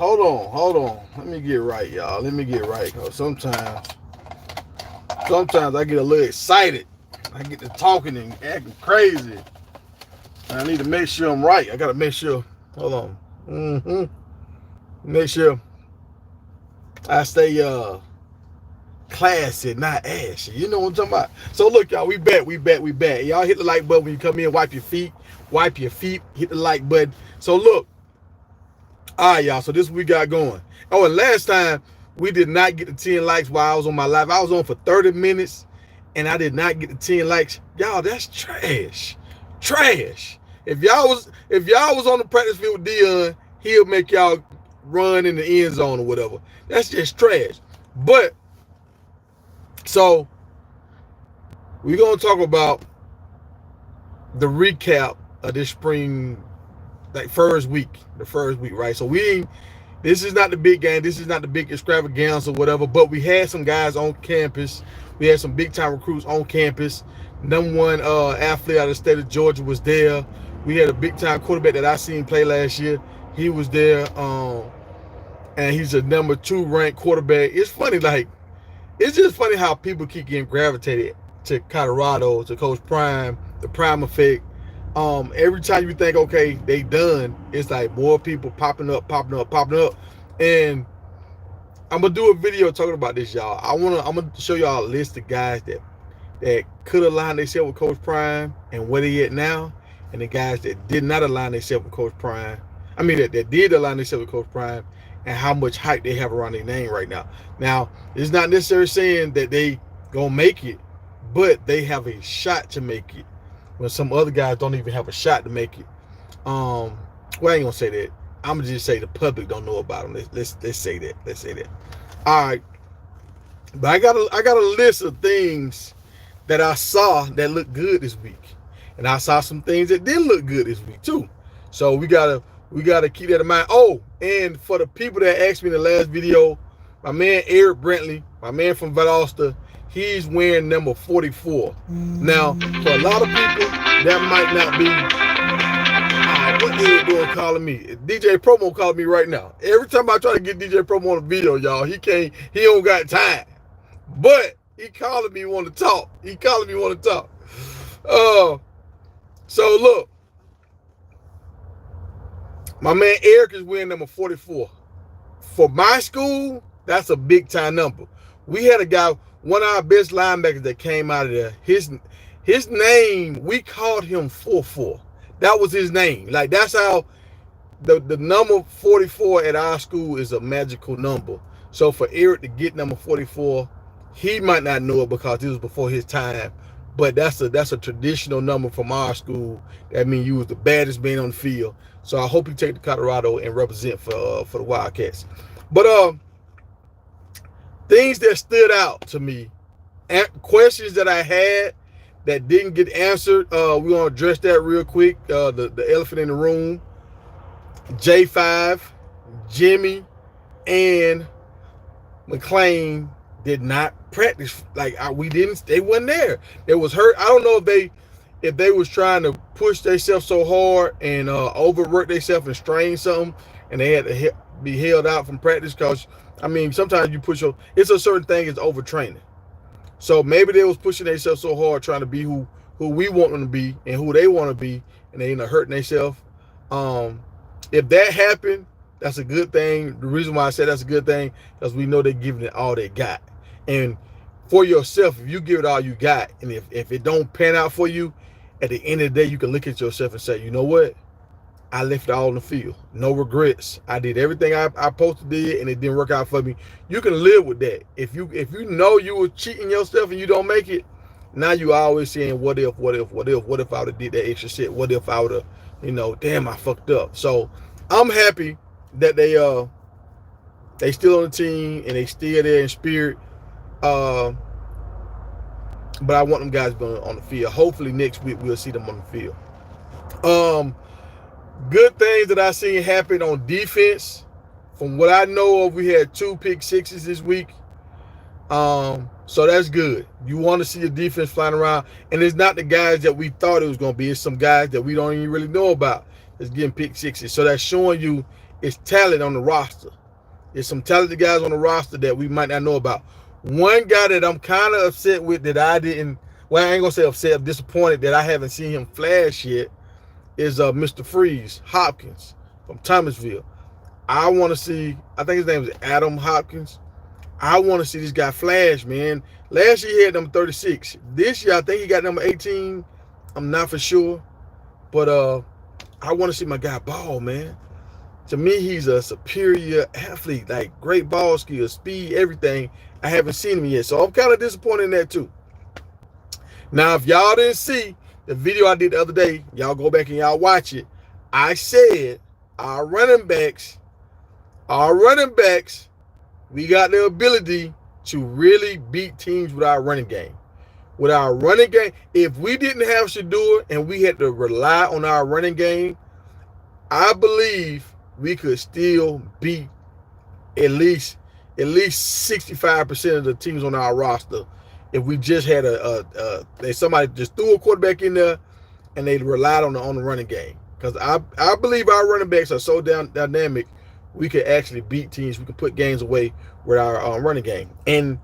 Hold on. Let me get right, y'all. Let me get right, cause sometimes I get a little excited. I get to talking and acting crazy. And I need to make sure I'm right. I gotta make sure. Hold on. Make sure I stay classy, not ashy. You know what I'm talking about? So look, y'all, we back. Y'all hit the like button when you come in, wipe your feet, hit the like button. So look, all right, y'all. So this we got going. Oh, and last time we did not get the 10 likes while I was on my live. I was on for 30 minutes and I did not get the 10 likes. Y'all, that's trash. Trash. If y'all was on the practice field with Dion, he'll make y'all run in the end zone or whatever. That's just trash. But so we're gonna talk about the recap of this spring, like the first week, right? So this is not the big game, this is not the big extravaganza or whatever, but we had some guys on campus. We had some big time recruits on campus. Number one athlete out of the state of Georgia was there. We had a big time quarterback that I seen play last year. He was there, and he's a number 2 ranked quarterback. It's funny, like, it's just funny how people keep getting gravitated to Colorado, to Coach Prime, the Prime effect. Every time you think, okay, they done, it's like more people popping up. And I'm gonna do a video talking about this, y'all. I'm gonna show y'all a list of guys that could align themselves with Coach Prime and where they at now, and the guys that did not align themselves with Coach Prime. I mean, that did align themselves with Coach Prime, and how much hype they have around their name right now. Now, it's not necessarily saying that they gonna make it, but they have a shot to make it when some other guys don't even have a shot to make it. Well, I ain't gonna say that. I'm gonna just say the public don't know about them. Let's say that. Let's say that. All right, but I got a list of things that I saw that looked good this week, and I saw some things that didn't look good this week too. So we gotta keep that in mind. Oh, and for the people that asked me in the last video, my man Eric Brentley, my man from Valdosta, he's wearing number 44. Now, for a lot of people, that might not be. What Eric doing calling me? DJ Promo calling me right now. Every time I try to get DJ Promo on a video, y'all, he don't got time. But he calling me want to talk. So look. My man Eric is wearing number 44. For my school, that's a big time number. We had a guy, one of our best linebackers that came out of there. His name, we called him 44. That was his name. Like, that's how the number 44 at our school is a magical number. So for Eric to get number 44, he might not know it because this was before his time. But that's a traditional number from our school. That means you was the baddest man on the field. So I hope you take the Colorado and represent for the Wildcats. But things that stood out to me, questions that I had that didn't get answered. We're gonna address that real quick. The elephant in the room. J5, Jimmy, and McLean did not practice. Like, they wasn't there. They was hurt. I don't know if they was trying to push themselves so hard and overwork themselves and strain something, and they had to be held out from practice. Because I mean, sometimes you push it's a certain thing is overtraining. So maybe they was pushing themselves so hard trying to be who we want them to be and who they want to be, and they end up hurting themselves. If that happened, that's a good thing. The reason why I said that's a good thing, because we know they're giving it all they got. And for yourself, if you give it all you got, and if it don't pan out for you, at the end of the day, you can look at yourself and say, you know what? I left it all in the field. No regrets. I did everything I supposed to do, and it didn't work out for me. You can live with that. If you know you were cheating yourself and you don't make it, now you always saying, what if I would have did that extra shit? What if I would have, damn, I fucked up. So I'm happy that they still on the team and they still there in spirit. But I want them guys on the field. Hopefully next week we'll see them on the field. Good things that I seen happen on defense. From what I know of, we had 2 pick sixes this week. So that's good. You want to see the defense flying around. And it's not the guys that we thought it was going to be. It's some guys that we don't even really know about that's getting pick sixes. So that's showing you It's talent on the roster. There's some talented guys on the roster that we might not know about. One guy that I'm kind of upset with that I didn't, well, I ain't gonna say upset, I'm disappointed that I haven't seen him flash yet is Mr. Freeze Hopkins from Thomasville. I want to see, I think his name is Adam Hopkins. I want to see this guy flash, man. Last year he had number 36. This year I think he got number 18. I'm not for sure. But I want to see my guy ball, man. To me, he's a superior athlete, like great ball skills, speed, everything. I haven't seen him yet, so I'm kind of disappointed in that too. Now, if y'all didn't see the video I did the other day, y'all go back and y'all watch it. I said our running backs, we got the ability to really beat teams with our running game. With our running game, if we didn't have Shador and we had to rely on our running game, I believe we could still beat at least 65% of the teams on our roster if we just had somebody just threw a quarterback in there and they relied on the running game. Because I believe our running backs are so dynamic, we could actually beat teams. We could put games away with our running game. And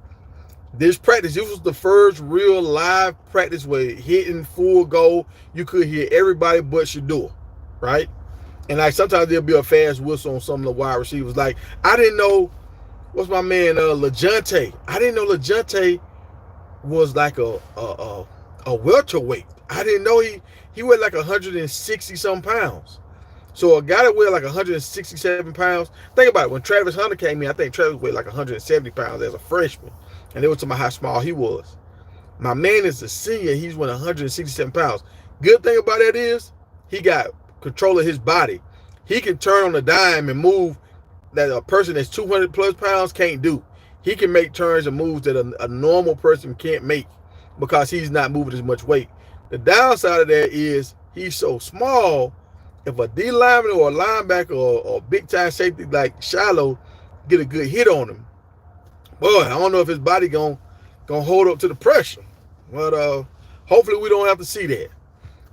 this was the first real live practice where hitting full goal, you could hear everybody but Shador, right? And like sometimes there'll be a fast whistle on some of the wide receivers. Like I didn't know, what's my man LeJounte? I didn't know LeJounte was like a welterweight. I didn't know he weighed like 160 some pounds. So a guy that weighed like 167 pounds. Think about it. When Travis Hunter came in, I think Travis weighed like 170 pounds as a freshman, and they were talking about how small he was. My man is a senior. He's weighing 167 pounds. Good thing about that is he got control of his body. He can turn on a dime and move that a person that's 200 plus pounds can't do. He can make turns and moves that a normal person can't make because he's not moving as much weight. The downside of that is he's so small. If a D lineman or a linebacker or big time safety like Shiloh get a good hit on him, boy, I don't know if his body gonna hold up to the pressure. But hopefully we don't have to see that.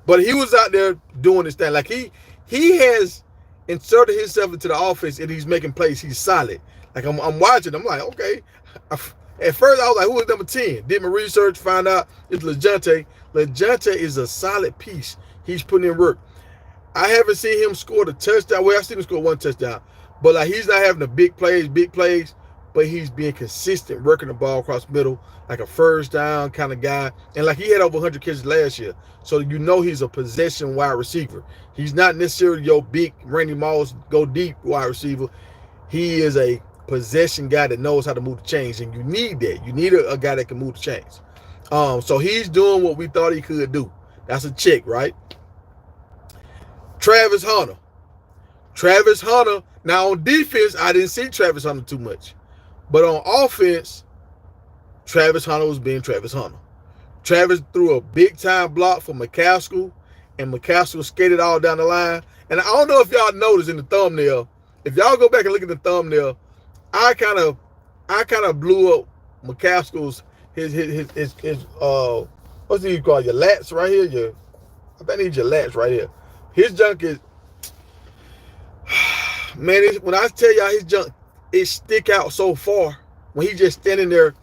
But he was out there doing this thing. Like he has inserted himself into the offense and he's making plays. He's solid. Like I'm watching. I'm like, okay. At first I was like, who is number 10? Did my research, find out it's LeJounte. LeJounte is a solid piece. He's putting in work. I haven't seen him score the touchdown. Well, I've seen him score one touchdown. But like he's not having the big plays, but he's being consistent, working the ball across the middle, like a first down kind of guy. And like he had over 100 catches last year. So you know he's a possession wide receiver. He's not necessarily your big Randy Moss, go deep wide receiver. He is a possession guy that knows how to move the chains, and you need that. You need a guy that can move the chains. So he's doing what we thought he could do. That's a check, right? Travis Hunter. Now on defense, I didn't see Travis Hunter too much. But on offense, Travis Hunter was being Travis Hunter. Travis threw a big-time block for McCaskill, and McCaskill skated all down the line. And I don't know if y'all noticed in the thumbnail. If y'all go back and look at the thumbnail, I kind of blew up McCaskill's his what's he call your lats right here? I think it's your lats right here. His junk is, man, when I tell y'all his junk, it stick out so far when he just standing there.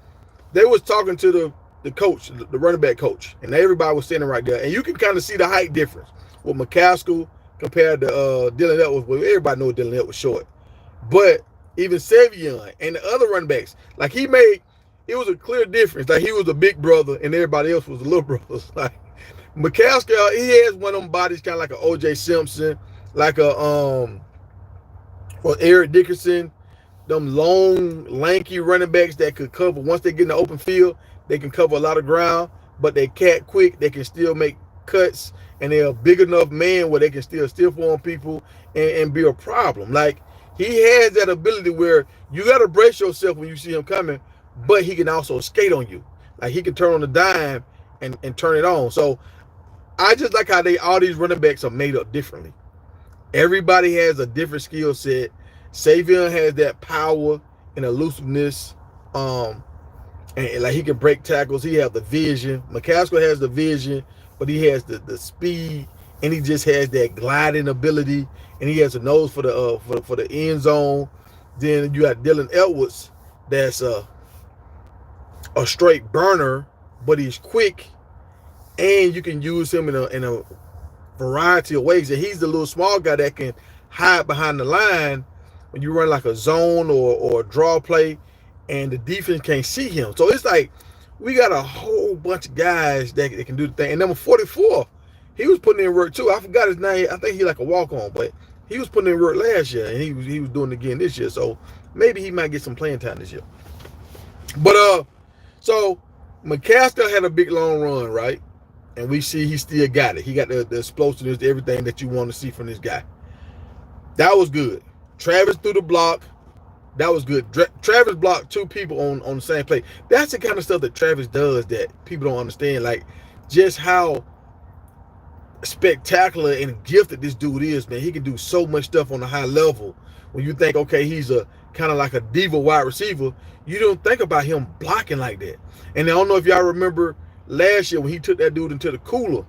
They was talking to the coach, the running back coach, and everybody was standing right there. And you can kind of see the height difference with McCaskill compared to Dylan Edwards. Well, everybody knows Dylan Edwards was short. But even Savon and the other running backs, like it was a clear difference. Like he was a big brother and everybody else was a little brother. Like McCaskill, he has one of them bodies kind of like an O.J. Simpson, like a Eric Dickerson, them long, lanky running backs that could cover. Once they get in the open field, they can cover a lot of ground, but they cat quick. They can still make cuts, and they're a big enough man where they can still stiff on people and be a problem. Like he has that ability where you got to brace yourself when you see him coming, but he can also skate on you. Like he can turn on the dime and turn it on. So I just like how all these running backs are made up differently. Everybody has a different skill set. Savon has that power and elusiveness. And like he can break tackles. He has the vision. McCaskill has the vision, but he has the speed and he just has that gliding ability, and he has a nose for the end zone. Then you got Dylan Edwards, that's a straight burner, but he's quick, and you can use him in a variety of ways. And he's the little small guy that can hide behind the line when you run like a zone or a draw play, and the defense can't see him. So it's like we got a whole bunch of guys that can do the thing. And number 44, he was putting in work too. I forgot his name. I think he like a walk-on, but he was putting in work last year, and he was doing it again this year. So maybe he might get some playing time this year. But so McCaskill had a big long run, right? And we see he still got it. He got the explosiveness, everything that you want to see from this guy. That was good. Travis threw the block. That was good. Travis blocked 2 people on the same play. That's the kind of stuff that Travis does that people don't understand. Like, just how spectacular and gifted this dude is, man. He can do so much stuff on a high level. When you think, okay, he's a kind of like a diva wide receiver, you don't think about him blocking like that. And I don't know if y'all remember last year when he took that dude into the cooler,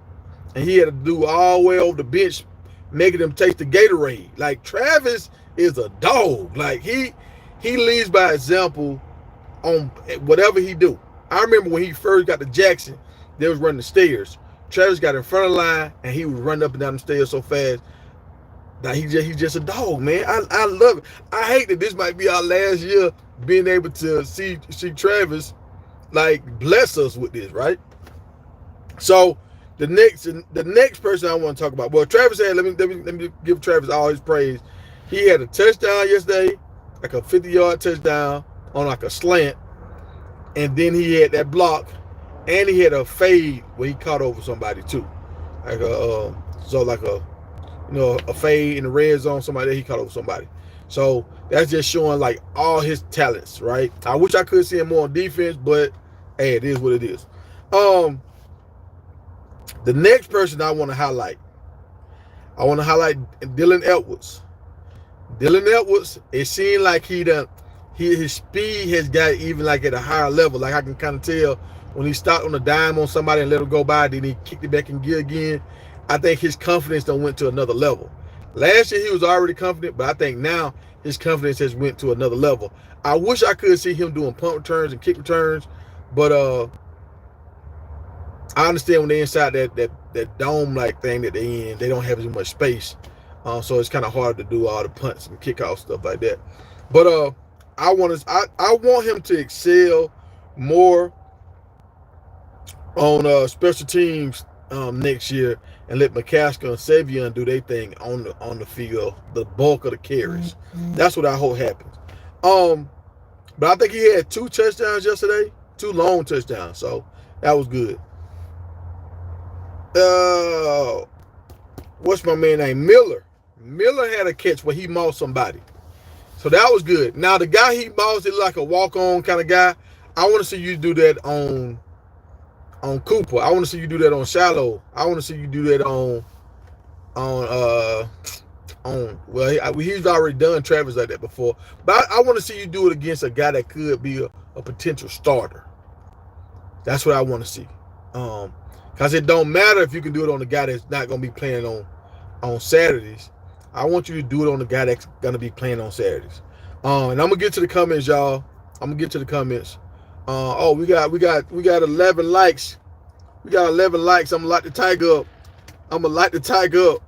and he had to do all the way over the bench, making him taste the Gatorade. Like, Travis is a dog. Like, he leads by example on whatever he do. I remember when he first got to Jackson, they was running the stairs. Travis got in front of the line, and he would run up and down the stairs so fast. Like, he's just a dog, man. I love it. I hate that this might be our last year being able to see Travis, like, bless us with this, right? So the next person I want to talk about, well, Travis had, let me give Travis all his praise. He had a touchdown yesterday, like a 50-yard touchdown on like a slant, and then he had that block, and he had a fade where he caught over somebody too, like a fade in the red zone. Somebody there, he caught over somebody. So that's just showing like all his talents, right? I wish I could see him more on defense, but hey, it is what it is. The next person I want to highlight Dylan Edwards. Dylan Edwards, it seemed like his speed has got even like at a higher level. Like, I can kind of tell when he stopped on a dime on somebody and let him go by, then he kicked it back in gear again. I think his confidence done went to another level. Last year he was already confident, but I think now his confidence has went to another level. I wish I could see him doing punt returns and kick returns, but I understand when they're inside that dome-like thing that they're in, they don't have as much space. So it's kind of hard to do all the punts and kickoff stuff like that. But I want him to excel more on special teams next year, and let McCaskill and Savon do their thing on the field, the bulk of the carries. That's what I hope happens. But I think he had 2 touchdowns yesterday, 2 long touchdowns, so that was good. What's my man name? Miller. Miller had a catch where he mauled somebody, so that was good. Now the guy he mauled is like a walk-on kind of guy. I want to see you do that on Cooper. I want to see you do that on Shiloh. I want to see you do that on well, he's already done Travis like that before, but I want to see you do it against a guy that could be a potential starter. That's what I want to see. Because it don't matter if you can do it on the guy that's not going to be playing on Saturdays. I want you to do it on the guy that's going to be playing on Saturdays. And I'm going to get to the comments, y'all. I'm going to get to the comments. Oh, we got 11 likes. We got 11 likes. I'm going to light the tiger up.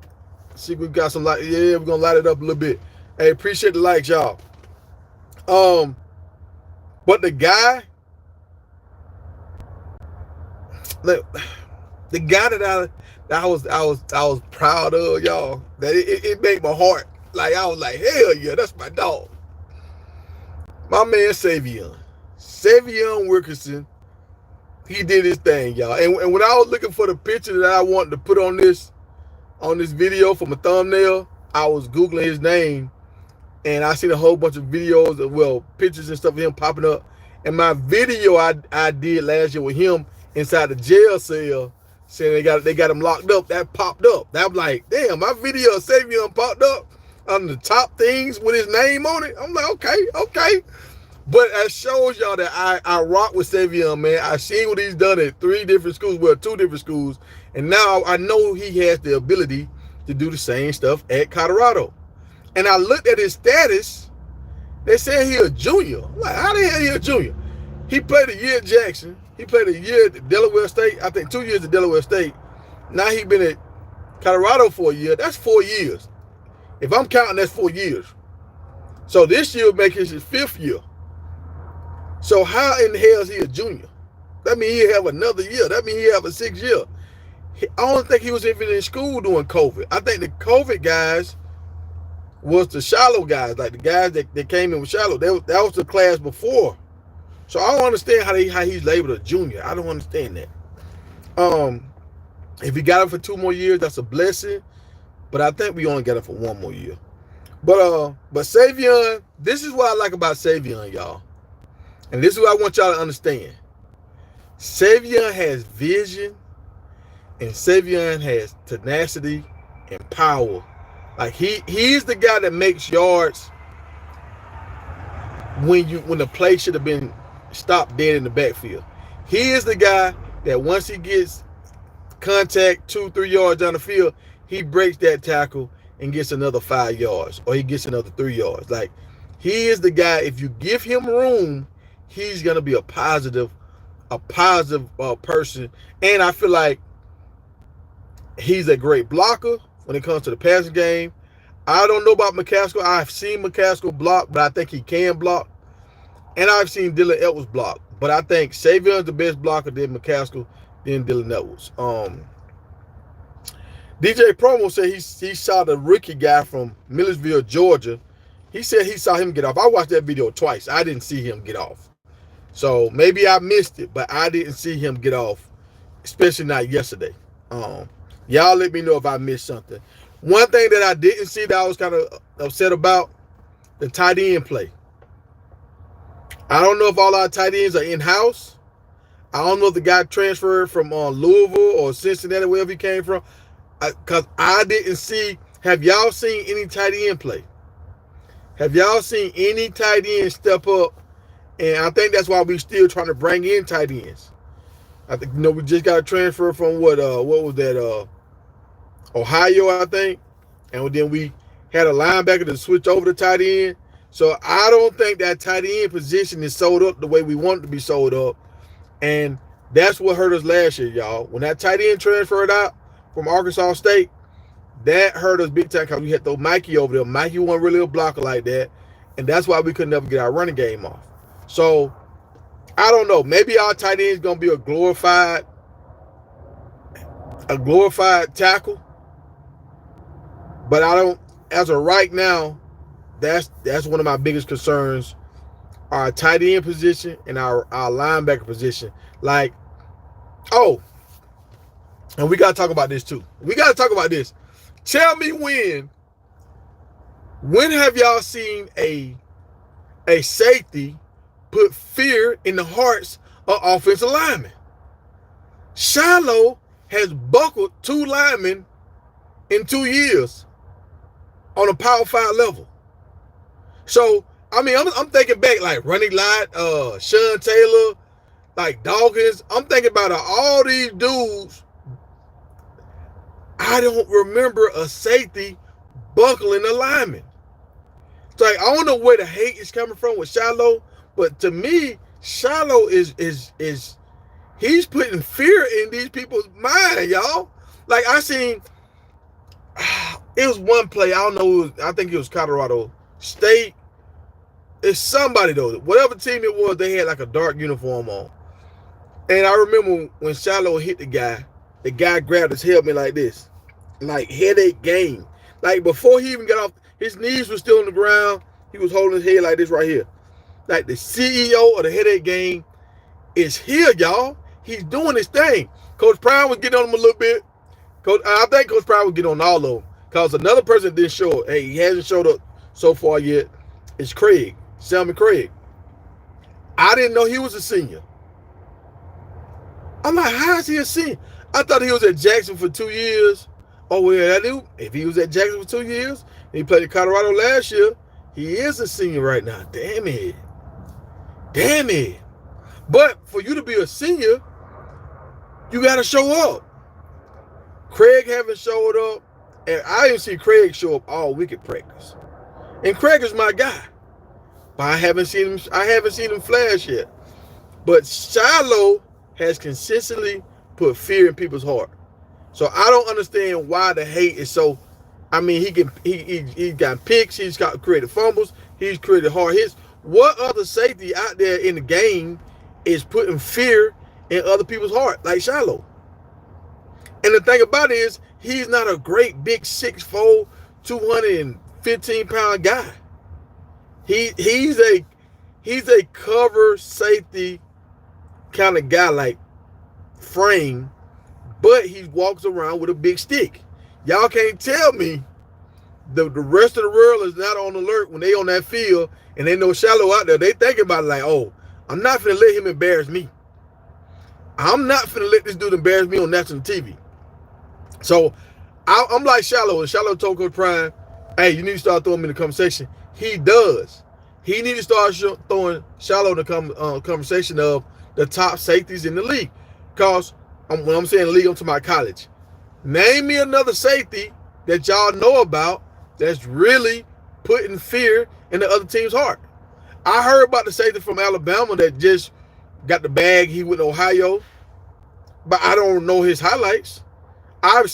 See if we got some light. Yeah, we're going to light it up a little bit. Hey, appreciate the likes, y'all. But the guy that I was proud of, y'all, that it made my heart, like, I was like, hell yeah, that's my dog. My man Savon Wilkerson, he did his thing, y'all. And when I was looking for the picture that I wanted to put on this video for my thumbnail, I was Googling his name, and I seen a whole bunch of videos of, pictures and stuff of him popping up. And my video I did last year with him inside the jail cell, saying they got him locked up, that popped up. That I'm like, damn, my video of Savon popped up on the top things with his name on it. I'm like, okay. But it shows y'all that I rock with Savon, man. I seen what he's done at 3 different schools, 2 different schools, And now I know he has the ability to do the same stuff at Colorado. And I looked at his status. They said he a junior. I'm like, how the hell he a junior? He played a year at Jackson. He played a year at Delaware State. I think 2 years at Delaware State. Now he been at Colorado for a year. That's 4 years. If I'm counting, that's 4 years. So this year will make his 5th year. So how in the hell is he a junior? That means he'll have another year. That means he'll have a 6th year. I don't think he was even in school during COVID. I think the COVID guys was the Shiloh guys, like the guys that came in with Shiloh. That was the class before. So I don't understand how he's labeled a junior. I don't understand that. If he got him for 2 more years, that's a blessing. But I think we only got him for 1 more year. But Savon, this is what I like about Savon, y'all. And this is what I want y'all to understand. Savon has vision, and Savon has tenacity and power. Like he's the guy that makes yards when the play should have been stopped dead in the backfield. He is the guy that once he gets contact 2-3 yards down the field, he breaks that tackle and gets another 5 yards, or he gets another 3 yards. Like, he is the guy, if you give him room, he's gonna be a positive person. And I feel like he's a great blocker when it comes to the passing game. I don't know about McCaskill. I've seen McCaskill block, but I think he can block. And I've seen Dylan Edwards block. But I think Savion's the best blocker, then McCaskill, then Dylan Edwards. DJ Promo said he saw the rookie guy from Millersville, Georgia. He said he saw him get off. I watched that video twice. I didn't see him get off. So maybe I missed it, but I didn't see him get off, especially not yesterday. Y'all let me know if I missed something. One thing that I didn't see that I was kind of upset about, the tight end play. I don't know if all our tight ends are in-house. I don't know if the guy transferred from Louisville or Cincinnati, wherever he came from. Because I didn't see. Have y'all seen any tight end play? Have y'all seen any tight end step up? And I think that's why we're still trying to bring in tight ends. I think, we just got a transfer from what was that? Ohio, I think. And then we had a linebacker to switch over to tight end. So I don't think that tight end position is sold up the way we want it to be sold up. And that's what hurt us last year, y'all. When that tight end transferred out from Arkansas State, that hurt us big time because we had to throw Mikey over there. Mikey wasn't really a blocker like that. And that's why we could never get our running game off. So, I don't know. Maybe our tight end is going to be a glorified tackle. But I don't, as of right now, that's one of my biggest concerns. Our tight end position and our linebacker position. Like, and we got to talk about this too. We got to talk about this. Tell me when have y'all seen a safety put fear in the hearts of offensive linemen? Shiloh has buckled 2 linemen in 2 years on a Power 5 level. So, I mean, I'm thinking back like Ronnie Lott, Sean Taylor, like Dawkins. I'm thinking about all these dudes. I don't remember a safety buckling a lineman. It's like, I don't know where the hate is coming from with Shiloh, but to me, Shiloh is he's putting fear in these people's mind, y'all. Like, I seen, it was one play, I don't know, I think it was Colorado State. It's somebody though, whatever team it was, they had like a dark uniform on. And I remember when Shiloh hit the guy grabbed his helmet like this, like headache game. Like before he even got off, his knees were still on the ground. He was holding his head like this right here. Like the CEO of the headache game is here, y'all. He's doing his thing. Coach Prime was getting on him a little bit. I think Coach Prime was getting on all of them. Because another person didn't show up. Hey, he hasn't showed up so far yet. It's Craig, Salmon Craig. I didn't know he was a senior. I'm like, how is he a senior? I thought he was at Jackson for 2 years. Oh, well, I knew if he was at Jackson for 2 years, and he played at Colorado last year, he is a senior right now. Damn it. Damn it. But for you to be a senior, you got to show up. Craig haven't showed up, and I didn't see Craig show up all week at practice. And Craig is my guy, but I haven't seen him. I haven't seen him flash yet. But Shiloh has consistently put fear in people's heart. So I don't understand why the hate is so. I mean, he's got picks, he's got created fumbles, he's created hard hits. What other safety out there in the game is putting fear in other people's heart like Shiloh? And the thing about it is, he's not a great big 6'4", 215-pound guy. He's a cover safety kind of guy, like frame, but he walks around with a big stick. Y'all can't tell me the rest of the world is not on alert when they on that field and they know Shiloh out there. They think about it like, oh, I'm not finna let him embarrass me. I'm not finna let this dude embarrass me on national TV. So I'm like Shiloh, and Shiloh told Coach Prime, hey, you need to start throwing me in the conversation. He does. He need to start throwing Shiloh in the conversation of the top safeties in the league. Because when I'm saying league, I'm talking about college. Name me another safety that y'all know about that's really putting fear in the other team's heart. I heard about the safety from Alabama that just got the bag. He went to Ohio, but I don't know his highlights. I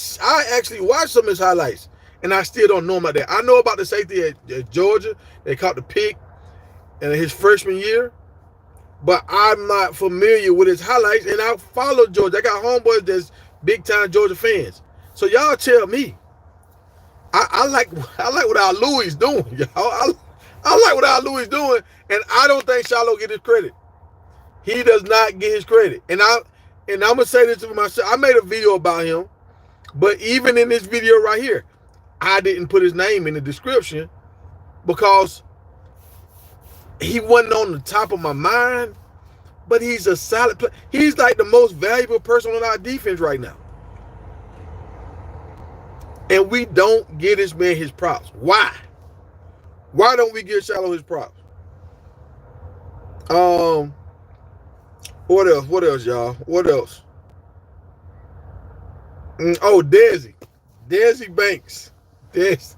actually watched some of his highlights, and I still don't know about that. I know about the safety at Georgia. They caught the pick in his freshman year, but I'm not familiar with his highlights, and I follow Georgia. I got homeboys that's big-time Georgia fans. So y'all tell me. I like what our Louis doing, y'all. I like what our Louis doing, and I don't think Shiloh get his credit. He does not get his credit. And I'm gonna say this to myself. I made a video about him, but even in this video right here, I didn't put his name in the description because he wasn't on the top of my mind. But he's a solid player. He's like the most valuable person on our defense right now. And we don't give this man his props. Why? Why don't we give Shiloh his props? What else? What else, y'all? What else? Oh, Desi Banks. Desi.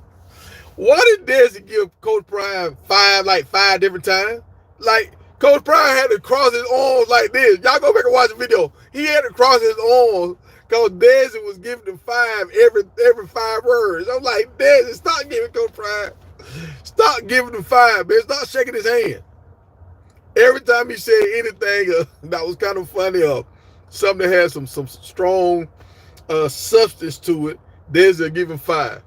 Why did Desi give Coach Prime five different times? Like, Coach Prime had to cross his arms like this. Y'all go back and watch the video. He had to cross his arms because Desi was giving him every 5 words. I'm like, Desi, stop giving Coach Prime. Stop giving him 5, man. Stop shaking his hand. Every time he said anything that was kind of funny or something that had some strong substance to it, Desi will give him 5.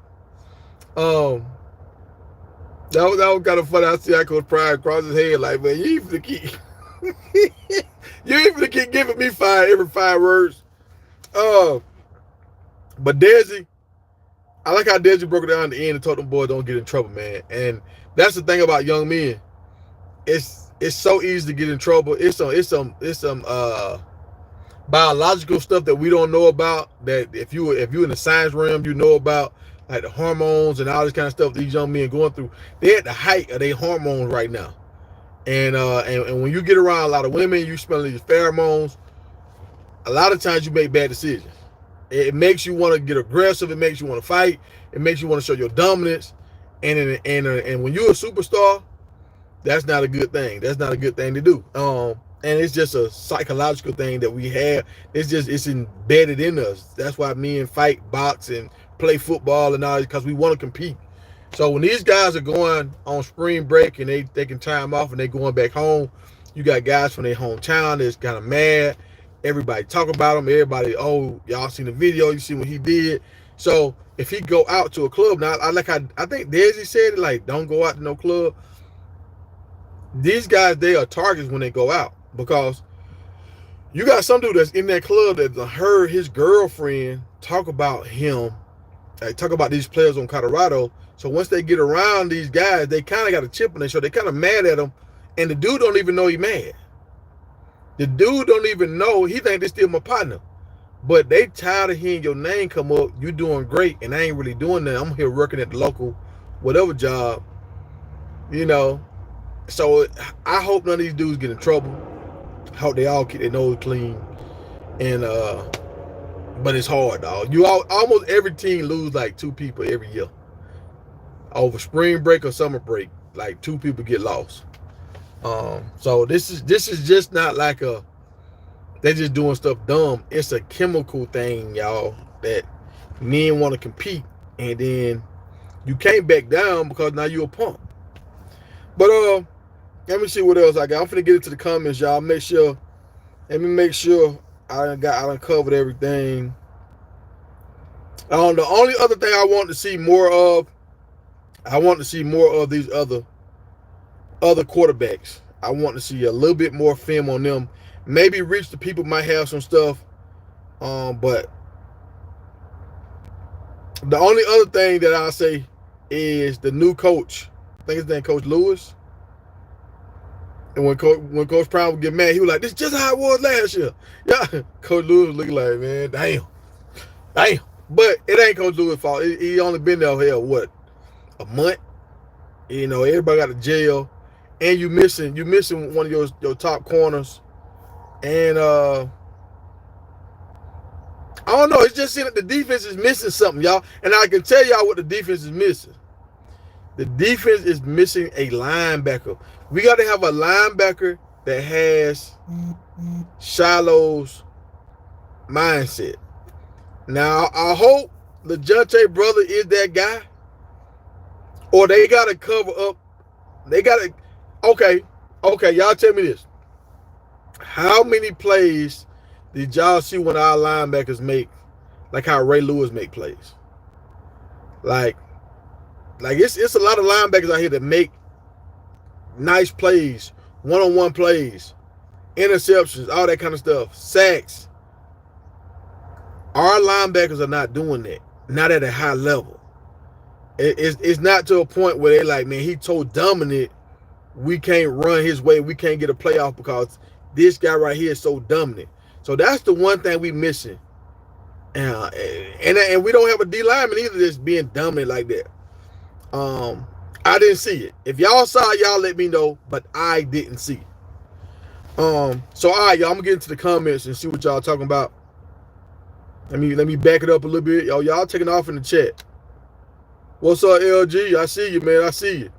That was kind of funny. I see how Coach Prime cross his head like, man, you even keep giving me 5 every 5 words. But Desi, I like how Desi broke it down at the end and told them boys don't get in trouble, man. And that's the thing about young men. It's so easy to get in trouble. It's some biological stuff that we don't know about, that if you in the science realm, you know about, like the hormones and all this kind of stuff these young men going through. They're at the height of their hormones right now. And when you get around a lot of women, you smell these pheromones, a lot of times you make bad decisions. It makes you want to get aggressive. It makes you want to fight. It makes you want to show your dominance. And when you're a superstar, that's not a good thing. That's not a good thing to do. And it's just a psychological thing that we have. It's embedded in us. That's why men fight, box, and play football and all, because we want to compete. So when these guys are going on spring break and they can time off and they going back home, you got guys from their hometown that's kind of mad. Everybody talk about him. Everybody, oh, y'all seen the video. You see what he did. So if he go out to a club, now I think Desi said it, like, don't go out to no club. These guys, they are targets when they go out, because you got some dude that's in that club that heard his girlfriend talk about him, talk about these players on Colorado. So once they get around these guys, they kind of got a chip on their shoulder. They kind of mad at him, and the dude don't even know he mad. The dude don't even know. He think they still my partner. But they tired of hearing your name come up. You doing great, and I ain't really doing that. I'm here working at the local whatever job, you know. So I hope none of these dudes get in trouble. I hope they all keep their nose clean. And But it's hard, dog. Almost every team lose like 2 people every year over spring break or summer break. Like 2 people get lost. So this is just not like they're just doing stuff dumb. It's a chemical thing, y'all, that men want to compete, and then you can't back down because now you're a punk. But let me see what else I got. I'm finna get into the comments, y'all. Let me make sure I done covered everything. The only other thing I want to see more of, these other quarterbacks. I want to see a little bit more film on them. Maybe Rich the People might have some stuff. But the only other thing that I'll say is the new coach. I think his name Coach Lewis. And when Coach Brown would get mad, he was like, "This is just how it was last year." Yeah, Coach Lewis was looking like, man, damn. But it ain't Coach Lewis' fault. He only been there here, what, a month? You know, everybody got to jail, and you missing one of your top corners, and I don't know. It's just seeing that the defense is missing something, y'all. And I can tell y'all what the defense is missing. The defense is missing a linebacker. We got to have a linebacker that has Shiloh's mindset. Now, I hope the Jante brother is that guy, or they got to cover up. They got to, okay, y'all tell me this. How many plays did y'all see when our linebackers make, like how Ray Lewis make plays? Like it's a lot of linebackers out here that make nice plays, one-on-one plays, interceptions, all that kind of stuff, sacks. Our linebackers are not doing that, not at a high level. It's not to a point where they're like, man, he's so dominant, we can't run his way, we can't get a playoff because this guy right here is so dominant. So that's the one thing we missing. And we don't have a D lineman either that's being dominant like that. I didn't see it. If y'all saw it, y'all let me know, but I didn't see it. So all right, y'all, I'm gonna get into the comments and see what y'all talking about. Let me back it up a little bit. Y'all taking off in the chat. What's up, LG? I see you, man. I see you.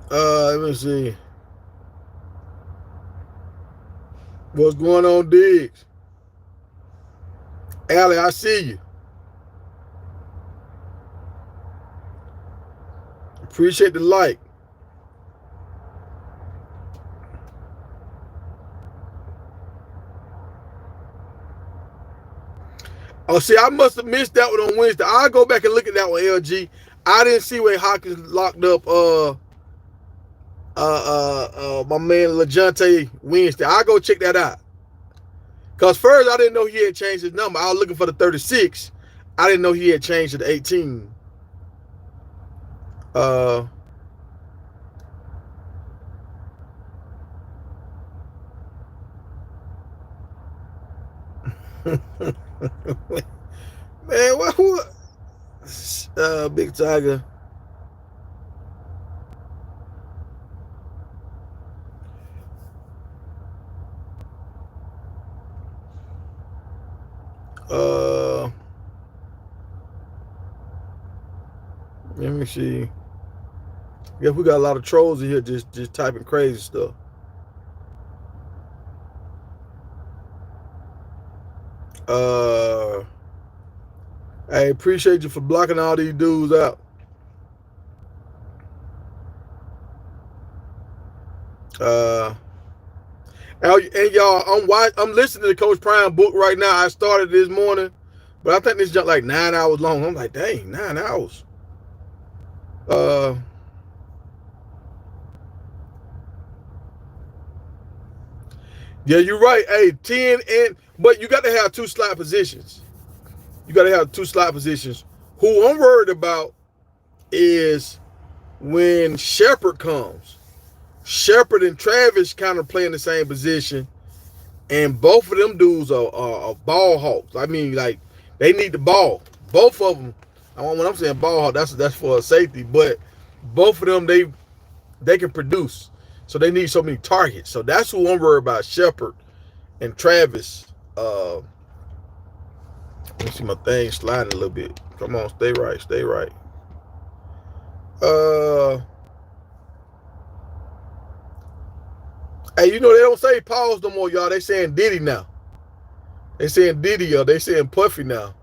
Let me see. What's going on, Diggs? Allie, I see you. Appreciate the like. Oh, see, I must have missed that one on Wednesday. I'll go back and look at that one, LG. I didn't see where Hawkins locked up my man LeJounte Wednesday. I'll go check that out. Because first, I didn't know he had changed his number. I was looking for the 36. I didn't know he had changed to the 18. Man, who? Big Tiger. Let me see. Yeah, we got a lot of trolls in here just typing crazy stuff. I appreciate you for blocking all these dudes out. And y'all, I'm listening to the Coach Prime book right now. I started this morning, but I think this jump like 9 hours long. I'm like, dang, 9 hours. Yeah, you're right. Hey, 10 but you got to have 2 slot positions. You got to have 2 slot positions. Who I'm worried about is when Shepard comes. Shepard and Travis kind of play in the same position, and both of them dudes are ball hawks. I mean, like, they need the ball. Both of them. When I'm saying ball hawk, that's for a safety, but both of them, they can produce. So they need so many targets. So that's who I'm worried about, Shepard and Travis. Let me see my thing sliding a little bit. Come on, stay right, stay right. Hey, you know they don't say pause no more, y'all. They saying Diddy now. They saying Diddy, y'all. They saying Puffy now.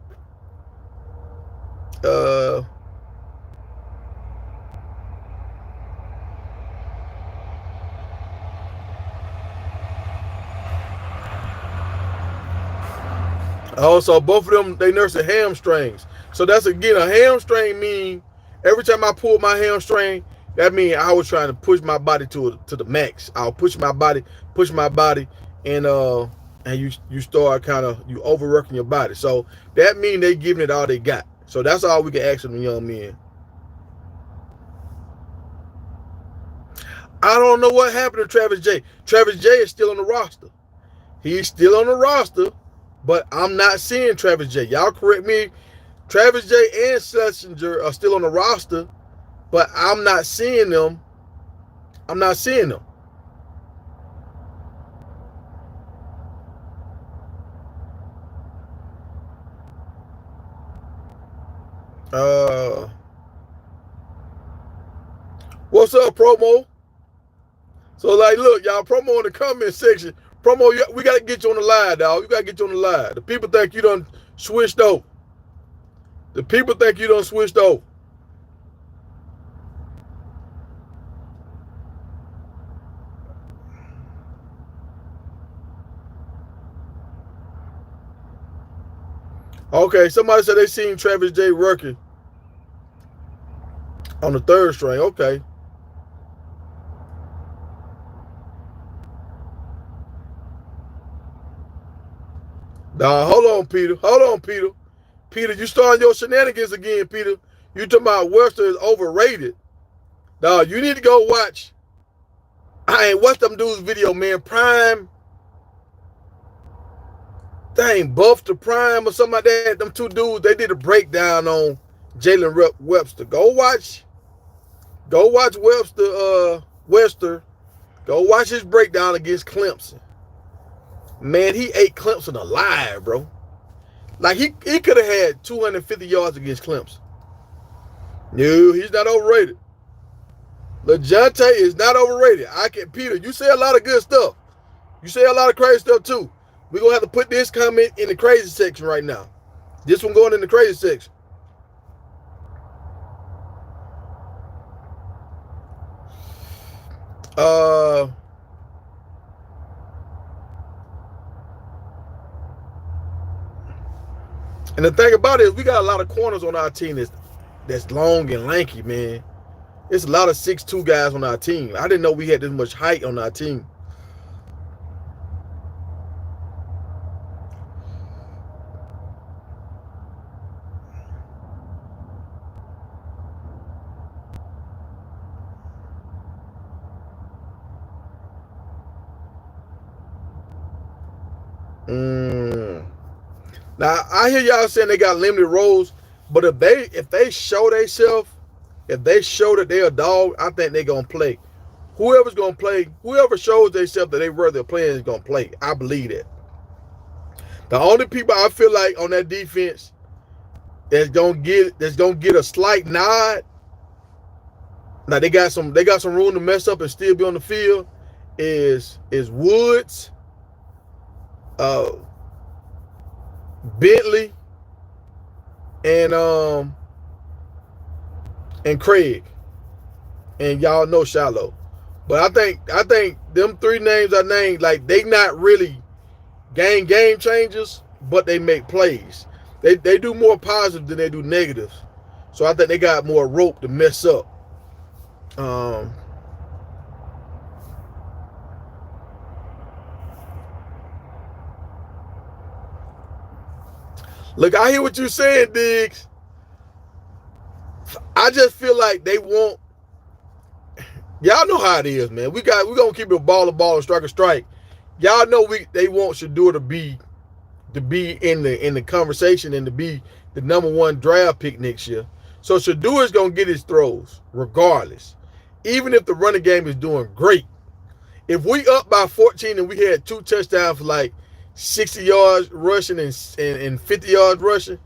Also, both of them, they nursing hamstrings. So that's, again, a hamstring mean every time I pull my hamstring, that means I was trying to push my body to the max. I'll push my body, and you start kind of, you overworking your body. So that means they giving it all they got. So that's all we can ask them young men. I don't know what happened to Travis J. Travis J is still on the roster. He's still on the roster, but I'm not seeing Travis J. Y'all correct me. Travis J and Schlesinger are still on the roster, but I'm not seeing them. I'm not seeing them. What's up, Promo? So, like, look, y'all, Promo in the comment section. Promo, we got to get you on the line, dog. We got to get you on the line. The people think you done switched over. The people think you done switched over. Okay, somebody said they seen Travis J working on the third string. Okay. Nah, hold on, Peter. Hold on, Peter. Peter, you starting your shenanigans again, Peter. You talking about Webster is overrated. Nah, you need to go watch. I ain't watched them dudes video, man. Prime. Dang, Buff to Prime or something like that. Them two dudes, they did a breakdown on Jalen Webster. Go watch Webster. Go watch his breakdown against Clemson. Man, he ate Clemson alive, bro. Like, he could have had 250 yards against Clemson. No, he's not overrated. LeJounte is not overrated. Peter, you say a lot of good stuff. You say a lot of crazy stuff, too. We're going to have to put this comment in the crazy section right now. This one going in the crazy section. And the thing about it is we got a lot of corners on our team that's long and lanky, man. There's a lot of 6'2" guys on our team. I didn't know we had this much height on our team. Now, I hear y'all saying they got limited roles, but if they show themselves, if they show that they're a dog, I think they're going to play. Whoever's going to play, whoever shows themselves that they worth their playing is going to play. I believe that. The only people I feel like on that defense that's going to get a slight nod, now they got some room to mess up and still be on the field, is Woods, Bentley, and Craig, and y'all know Shiloh. But I think them three names I named, like, they not really game changers, but they make plays. They do more positive than they do negatives. So I think they got more rope to mess up. Look, I hear what you're saying, Diggs. I just feel like they want. Y'all know how it is, man. We're gonna keep it ball to ball and strike. Y'all know they want Shedeur to be in the conversation and to be the #1 draft pick next year. So Shedeur is gonna get his throws regardless, even if the running game is doing great. If we up by 14 and we had 2 touchdowns for like 60 yards rushing and 50 yards rushing,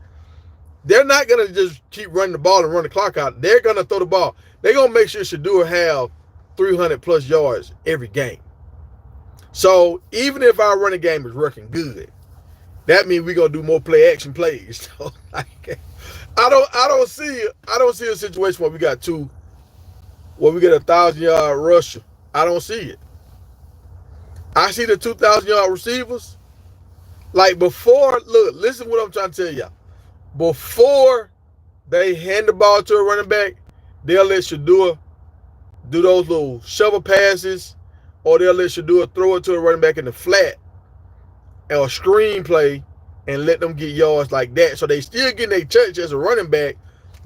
they're not going to just keep running the ball and run the clock out. They're going to throw the ball. They're going to make sure Shedeur have 300 plus yards every game. So even if our running game is working good, that means we're going to do more play action plays. So, like, I don't see a situation where we got get a 1,000-yard rusher. I don't see it. I see the 2,000-yard receivers. Like before, look, listen to what I'm trying to tell y'all. Before they hand the ball to a running back, they'll let Shedeur do those little shovel passes, or they'll let Shedeur throw it to a running back in the flat or a screen play and let them get yards like that. So they still getting their touch as a running back,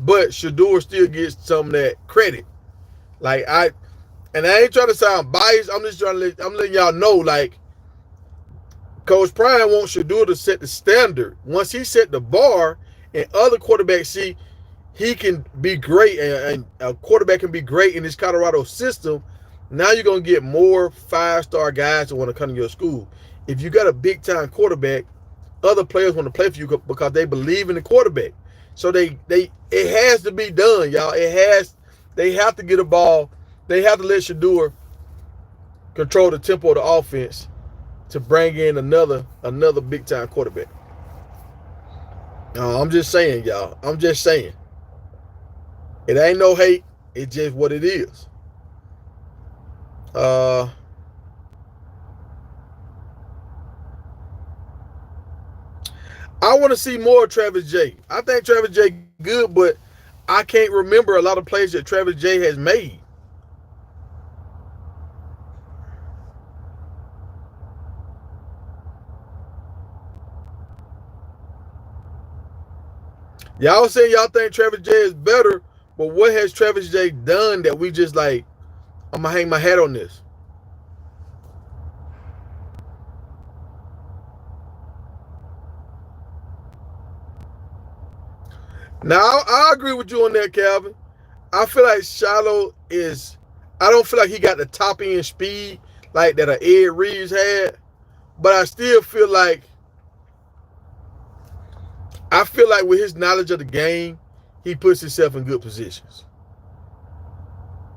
but Shedeur still gets some of that credit. Like I ain't trying to sound biased. I'm letting y'all know, like, Coach Prime wants Shedeur to set the standard. Once he set the bar and other quarterbacks see he can be great and a quarterback can be great in this Colorado system, now you're going to get more 5-star guys that want to come to your school. If you got a big-time quarterback, other players want to play for you because they believe in the quarterback. So it has to be done, y'all. They have to get a ball. They have to let Shedeur control the tempo of the offense to bring in another big-time quarterback. I'm just saying, y'all. I'm just saying. It ain't no hate. It's just what it is. I want to see more Travis J. I think Travis J good, but I can't remember a lot of plays that Travis J has made. Y'all saying y'all think Travis J is better, but what has Travis J done that we just like, I'm going to hang my hat on this? Now, I agree with you on that, Calvin. I feel like Shiloh I don't feel like he got the top end speed like that Ed Reeves had, but I still feel like with his knowledge of the game, he puts himself in good positions.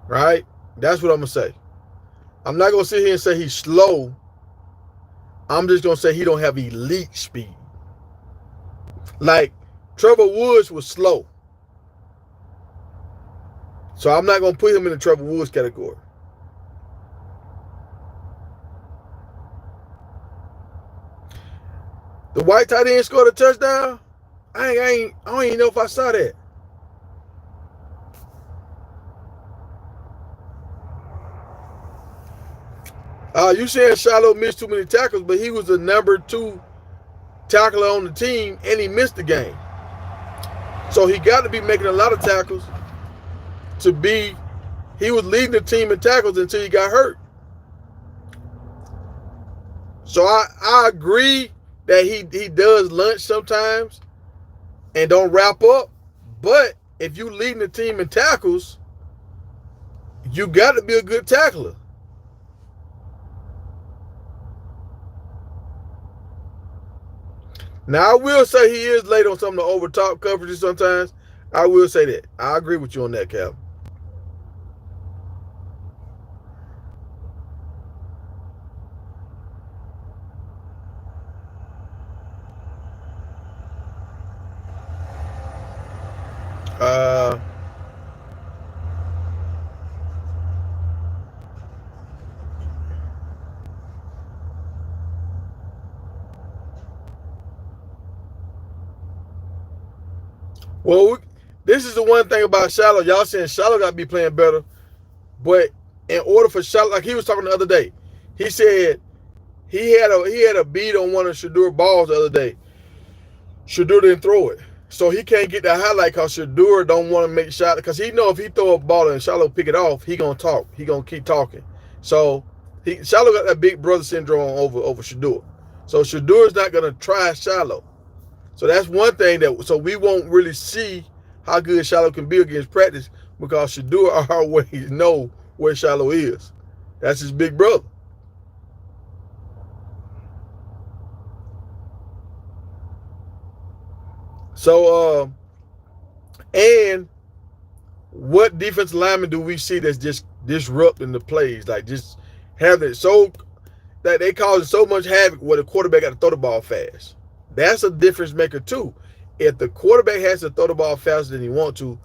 Right? That's what I'm going to say. I'm not going to sit here and say he's slow. I'm just going to say he don't have elite speed. Like, Trevor Woods was slow. So I'm not going to put him in the Trevor Woods category. The white tight end scored a touchdown? I don't even know if I saw that. You saying Shiloh missed too many tackles, but he was the number 2 tackler on the team, and he missed the game. So he got to be making a lot of tackles he was leading the team in tackles until he got hurt. So I agree that he does lunch sometimes and don't wrap up. But if you leading the team in tackles, you got to be a good tackler. Now, I will say he is late on some of the over-top coverages sometimes. I will say that. I agree with you on that, Cal. Well, this is the one thing about Shiloh. Y'all saying Shiloh got to be playing better. But in order for Shiloh, like he was talking the other day, he said he had a beat on one of Shedeur balls the other day. Shedeur didn't throw it. So he can't get that highlight because Shedeur don't want to make shots. Because he know if he throw a ball and Shiloh pick it off, he going to talk. He going to keep talking. So Shiloh got that big brother syndrome over Shedeur. So Shedeur is not going to try Shiloh. So that's one thing so we won't really see how good Shiloh can be against practice because Shedeur always know where Shiloh is. That's his big brother. So, and what defensive lineman do we see that's just disrupting the plays, like just having it so that they causing so much havoc where the quarterback got to throw the ball fast? That's a difference maker too. If the quarterback has to throw the ball faster than he wants to,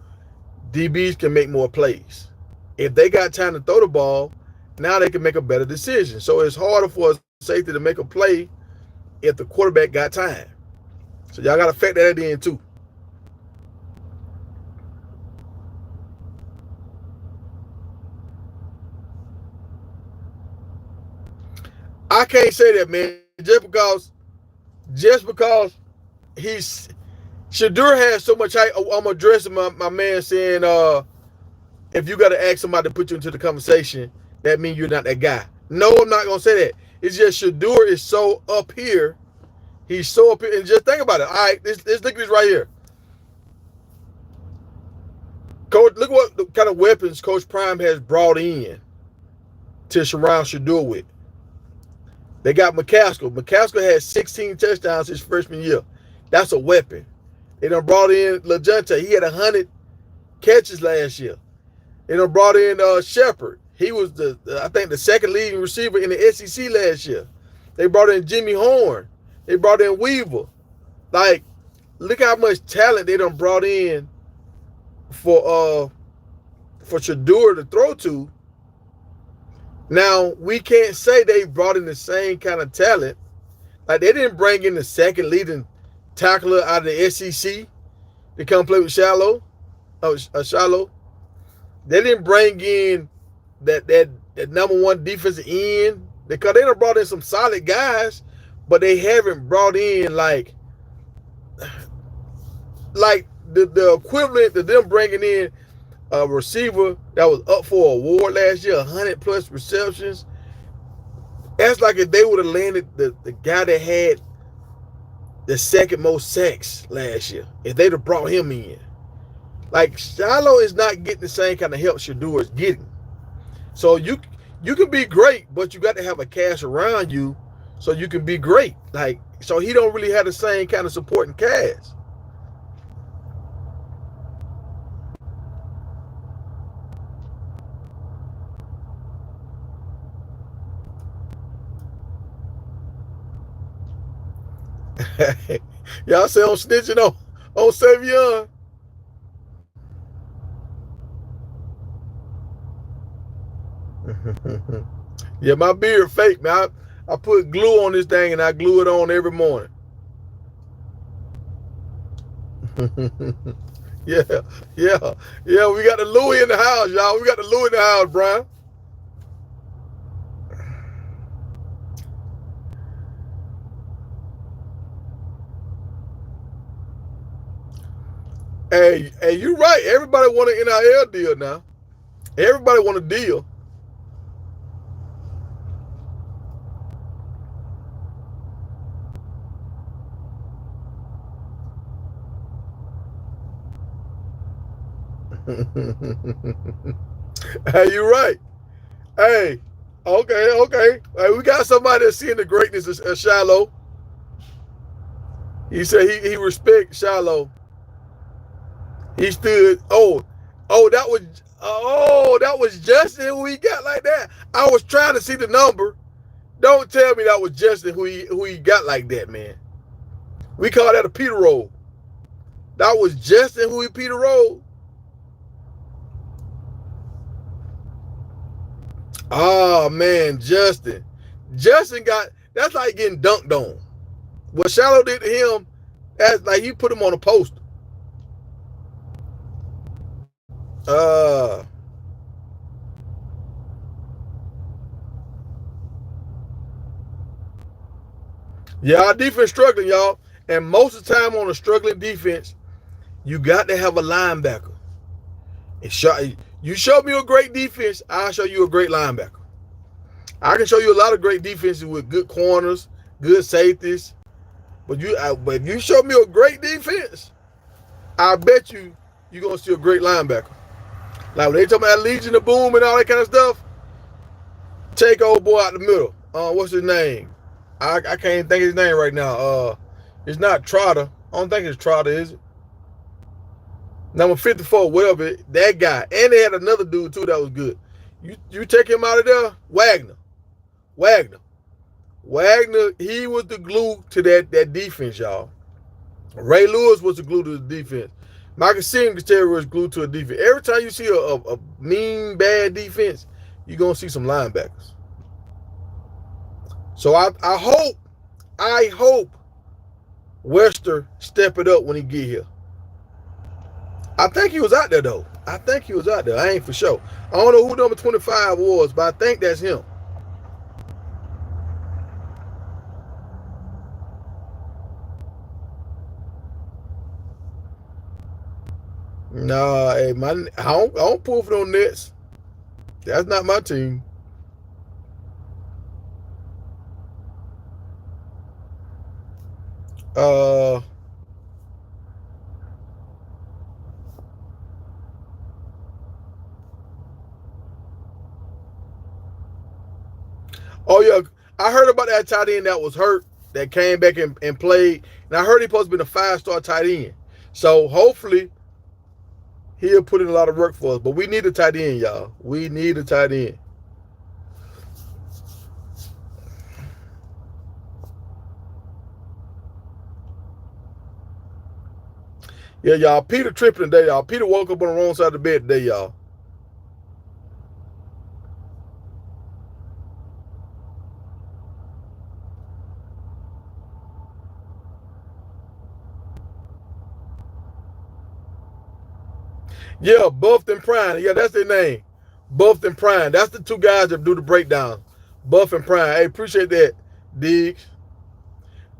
DBs can make more plays. If they got time to throw the ball, now they can make a better decision. So it's harder for a safety to make a play if the quarterback got time. So y'all got to factor that in too. I can't say that, man, just because he's Shadur has so much height. I'm addressing my man saying, if you got to ask somebody to put you into the conversation, that means you're not that guy. No, I'm not gonna say that. It's just Shadur is so up here. He's so up here, and just think about it. All right, let's look at this right here. Coach, look what kind of weapons Coach Prime has brought in to surround Shadur with. They got McCaskill. McCaskill had 16 touchdowns his freshman year. That's a weapon. They done brought in LaJonte. He had 100 catches last year. They done brought in Shepard. He was I think the second leading receiver in the SEC last year. They brought in Jimmy Horn. They brought in Weaver. Like, look how much talent they done brought in for Shadur to throw to. Now, we can't say they brought in the same kind of talent. Like, they didn't bring in the second leading tackler out of the SEC to come play with Shiloh. Shiloh. They didn't bring in that number one defensive end, because they done brought in some solid guys, but they haven't brought in like the equivalent to them bringing in a receiver that was up for an award last year, 100 plus receptions. That's like if they would have landed the guy that had the second most sacks last year, if they'd have brought him in. Like, Shiloh is not getting the same kind of help Shadur is getting. So you can be great, but you got to have a cast around you so you can be great. Like, so he don't really have the same kind of supporting cast. Y'all say I'm snitching on Savon. Yeah, my beard fake, man. I put glue on this thing and I glue it on every morning. Yeah. We got the Louis in the house, y'all. We got the Louis in the house, Brian. Hey, you right. Everybody want an NIL deal now. Everybody want a deal. Hey, you right. Hey, okay. Hey, we got somebody that's seeing the greatness of Shiloh. He said he respects Shiloh. He stood. That was Justin who he got like that. I was trying to see the number. Don't tell me that was Justin who he got like that, man. We call that a Peter roll. That was Justin who he Peter rolled. Oh man, Justin got, that's like getting dunked on. What Shiloh did to him, that's like you put him on a poster. Yeah, our defense struggling, y'all. And most of the time on a struggling defense, you got to have a linebacker. You show me a great defense, I'll show you a great linebacker. I can show you a lot of great defenses with good corners, good safeties. But if you show me a great defense, I bet you're going to see a great linebacker. Like when they talk about Legion of Boom and all that kind of stuff, take old boy out the middle. What's his name? I can't even think of his name right now. It's not Trotter. I don't think it's Trotter, is it? Number 54, whatever, that guy. And they had another dude too that was good. You take him out of there, Wagner. Wagner. Wagner, he was the glue to that defense, y'all. Ray Lewis was the glue to the defense. Michael Singletary was glued to a defense. Every time you see a mean, bad defense, you're going to see some linebackers. So I hope Wester step it up when he get here. I think he was out there, though. I think he was out there. I ain't for sure. I don't know who number 25 was, but I think that's him. Nah, hey, I don't pull for no Nets. That's not my team. Oh yeah, I heard about that tight end that was hurt, that came back and played. And I heard he supposed to be a 5-star tight end. So hopefully he'll put in a lot of work for us. But we need a tight end, y'all. We need a tight end. Yeah, y'all. Peter tripping today, y'all. Peter woke up on the wrong side of the bed today, y'all. Yeah, Buffed and Prime. Yeah, that's their name. Buffed and Prime. That's the two guys that do the breakdown. Buff and Prime. Hey, appreciate that, Diggs.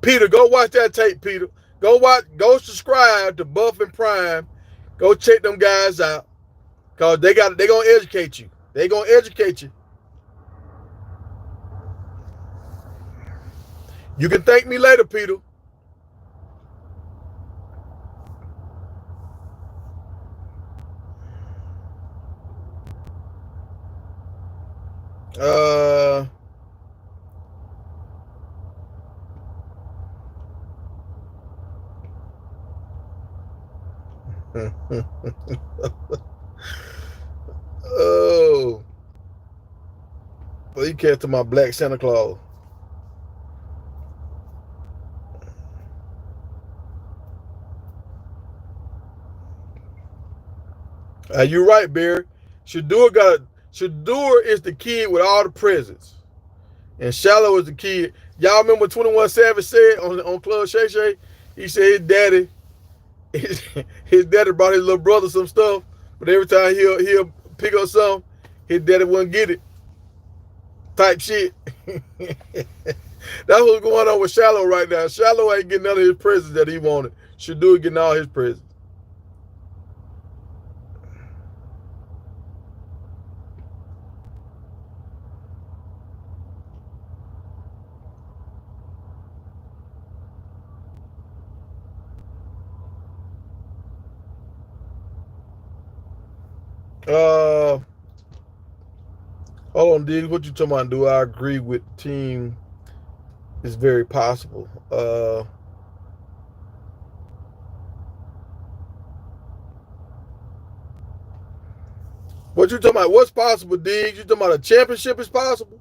Peter, go watch that tape, Peter. Go subscribe to Buff and Prime. Go check them guys out. Cause they gonna educate you. They gonna educate you. You can thank me later, Peter. Oh, well, you can't to my black Santa Claus. You're right, Barry. Shadur is the kid with all the presents, and Shiloh is the kid. Y'all remember 21 Savage said on Club Shay Shay? He said his daddy brought his little brother some stuff, but every time he'll pick up something, his daddy wouldn't get it. Type shit. That's what's going on with Shiloh right now. Shiloh ain't getting none of his presents that he wanted. Shadur getting all his presents. Hold on, Diggs. What you talking about? Do I agree with the team? It's very possible. What you talking about? What's possible, Diggs? You talking about a championship is possible?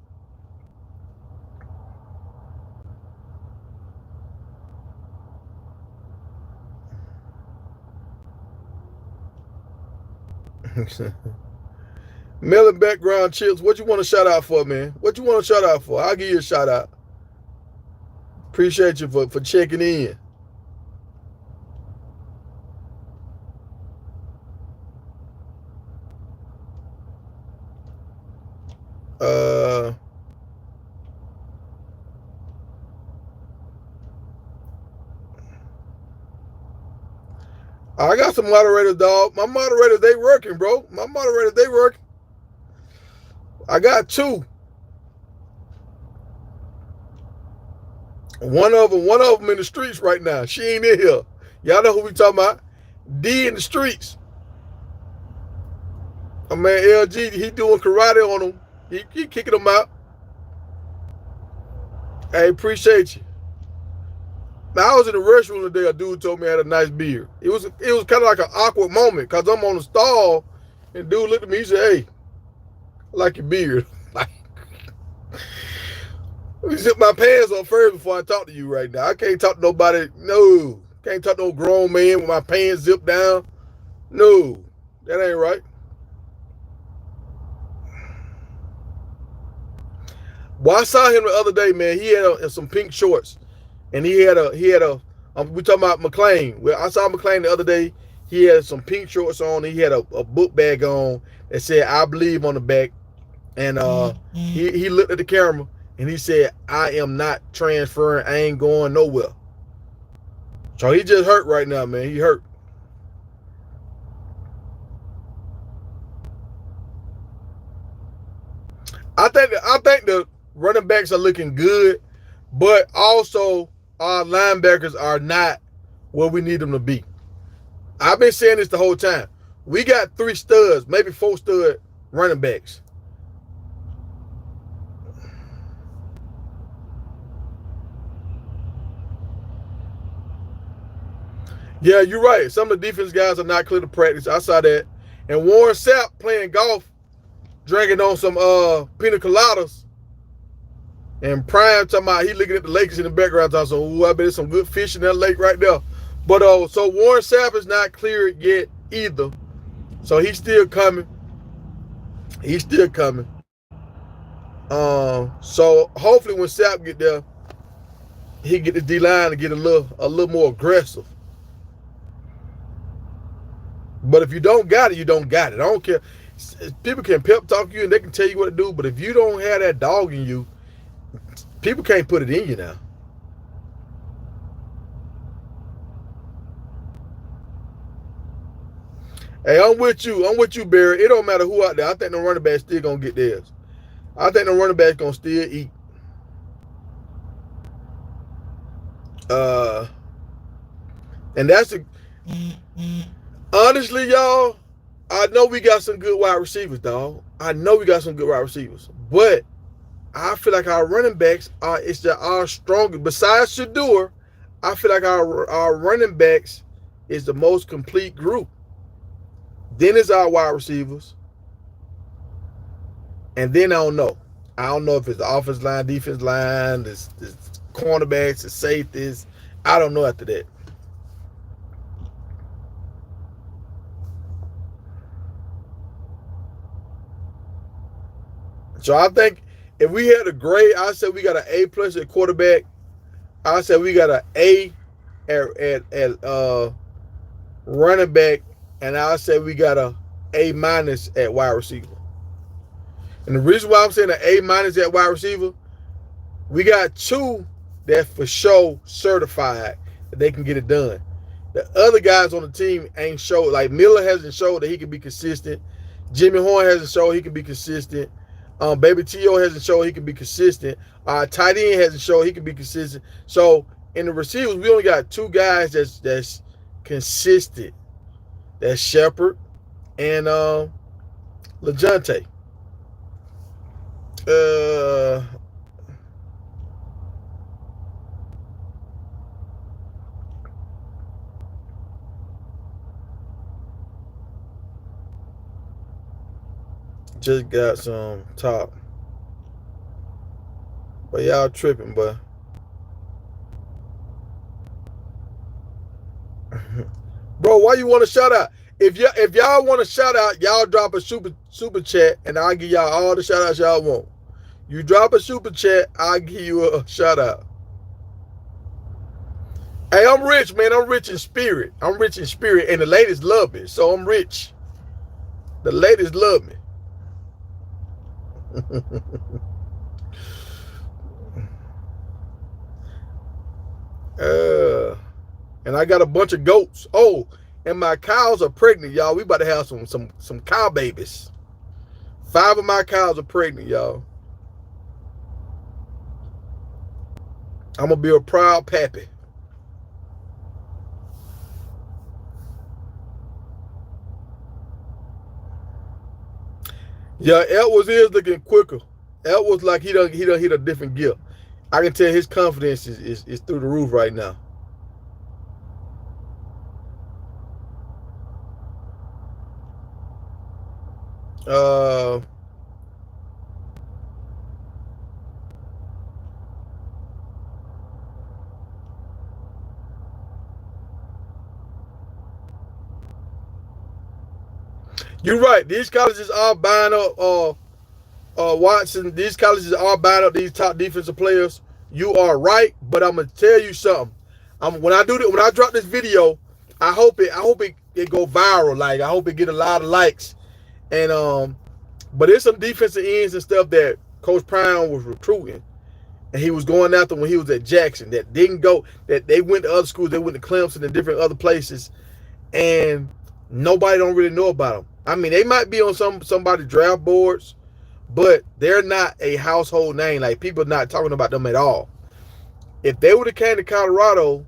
Melon background chips. What you want to shout out for, man? What you want to shout out for? I'll give you a shout out. Appreciate you for checking in. I got some moderators, dog. My moderators, they working, bro. My moderators, they working. I got two. One of them in the streets right now. She ain't in here. Y'all know who we talking about? D in the streets. My man LG, he doing karate on them. He kicking them out. Hey, appreciate you. Man, I was in the restroom today. A dude told me I had a nice beard. It was kind of like an awkward moment because I'm on the stall, and dude looked at me. He said, "Hey, I like your beard." Like, let me zip my pants on first before I talk to you right now. I can't talk to nobody. No, can't talk to no grown man with my pants zipped down. No, that ain't right. Well, I saw him the other day, man. He had some pink shorts, and we talking about McLean. Well, I saw McLean the other day. He had some pink shorts on. And he had a book bag on that said "I believe" on the back, and he looked at the camera and he said, "I am not transferring. I ain't going nowhere." So he just hurt right now, man. He hurt. I think the running backs are looking good, but also our linebackers are not where we need them to be. I've been saying this the whole time. We got 3 studs, maybe 4 stud running backs. Yeah, you're right. Some of the defense guys are not clear to practice. I saw that. And Warren Sapp playing golf, drinking on some pina coladas. And Prime talking about he looking at the lakes in the background, talking, "Ooh, I bet there's some good fish in that lake right there." But so Warren Sapp is not cleared yet either. So he's still coming. He's still coming. So hopefully when Sapp get there, he get the D line to get a little more aggressive. But if you don't got it, you don't got it. I don't care. People can pep talk you and they can tell you what to do, but if you don't have that dog in you, people can't put it in you now. Hey, I'm with you. I'm with you, Barry. It don't matter who out there. I think the running back still gonna get theirs. I think the running back's gonna still eat. And that's a honestly, y'all. I know we got some good wide receivers, dog. I know we got some good wide receivers, but I feel like our running backs are our strongest. Besides Shador, I feel like our running backs is the most complete group. Then it's our wide receivers, and then I don't know. I don't know if it's the offensive line, defense line, the cornerbacks, the safeties. I don't know after that. So I think if we had a grade, I said we got an A plus at quarterback. I said we got an A at running back, and I said we got a A minus at wide receiver. And the reason why I'm saying an A minus at wide receiver, we got 2 that for sure certified that they can get it done. The other guys on the team ain't showed. Like Miller hasn't showed that he can be consistent. Jimmy Horn hasn't showed he can be consistent. Baby T.O. hasn't shown he can be consistent. Tight end hasn't shown he can be consistent. So in the receivers, we only got 2 guys that's consistent. That's Shepard and LeJounte. Just got some top. But y'all tripping, but bro, why you want to shout out? If y'all want to shout out, y'all drop a super chat and I'll give y'all all the shout outs y'all want. You drop a super chat, I'll give you a shout out. Hey, I'm rich, man. I'm rich in spirit. I'm rich in spirit, and the ladies love me, so I'm rich. The ladies love me. And I got a bunch of goats. Oh, and my cows are pregnant, y'all. We about to have some cow babies. 5 of my cows are pregnant, y'all. I'm gonna be a proud pappy. Yeah, Edwards is looking quicker. Edwards like he done hit a different gear. I can tell his confidence is through the roof right now. Uh, you're right. These colleges are buying up Watson. These colleges are buying up these top defensive players. You are right, but I'm gonna tell you something. When I drop this video, I hope it go viral. Like I hope it get a lot of likes. And but there's some defensive ends and stuff that Coach Prime was recruiting, and he was going after when he was at Jackson. That didn't go. That they went to other schools. They went to Clemson and different other places, and nobody don't really know about them. I mean, they might be on somebody draft boards, but they're not a household name. Like people are not talking about them at all. If they would have came to Colorado,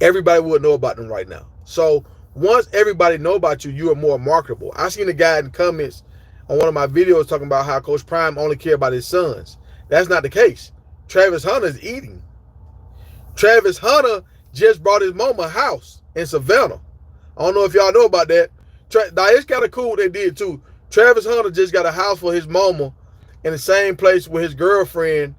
everybody would know about them right now. So once everybody know about you, you are more marketable. I seen a guy in the comments on one of my videos talking about how Coach Prime only care about his sons. That's not the case. Travis Hunter is eating. Travis Hunter just brought his mama a house in Savannah. I don't know if y'all know about that. Now, it's kind of cool what they did too. Travis Hunter just got a house for his mama in the same place where his girlfriend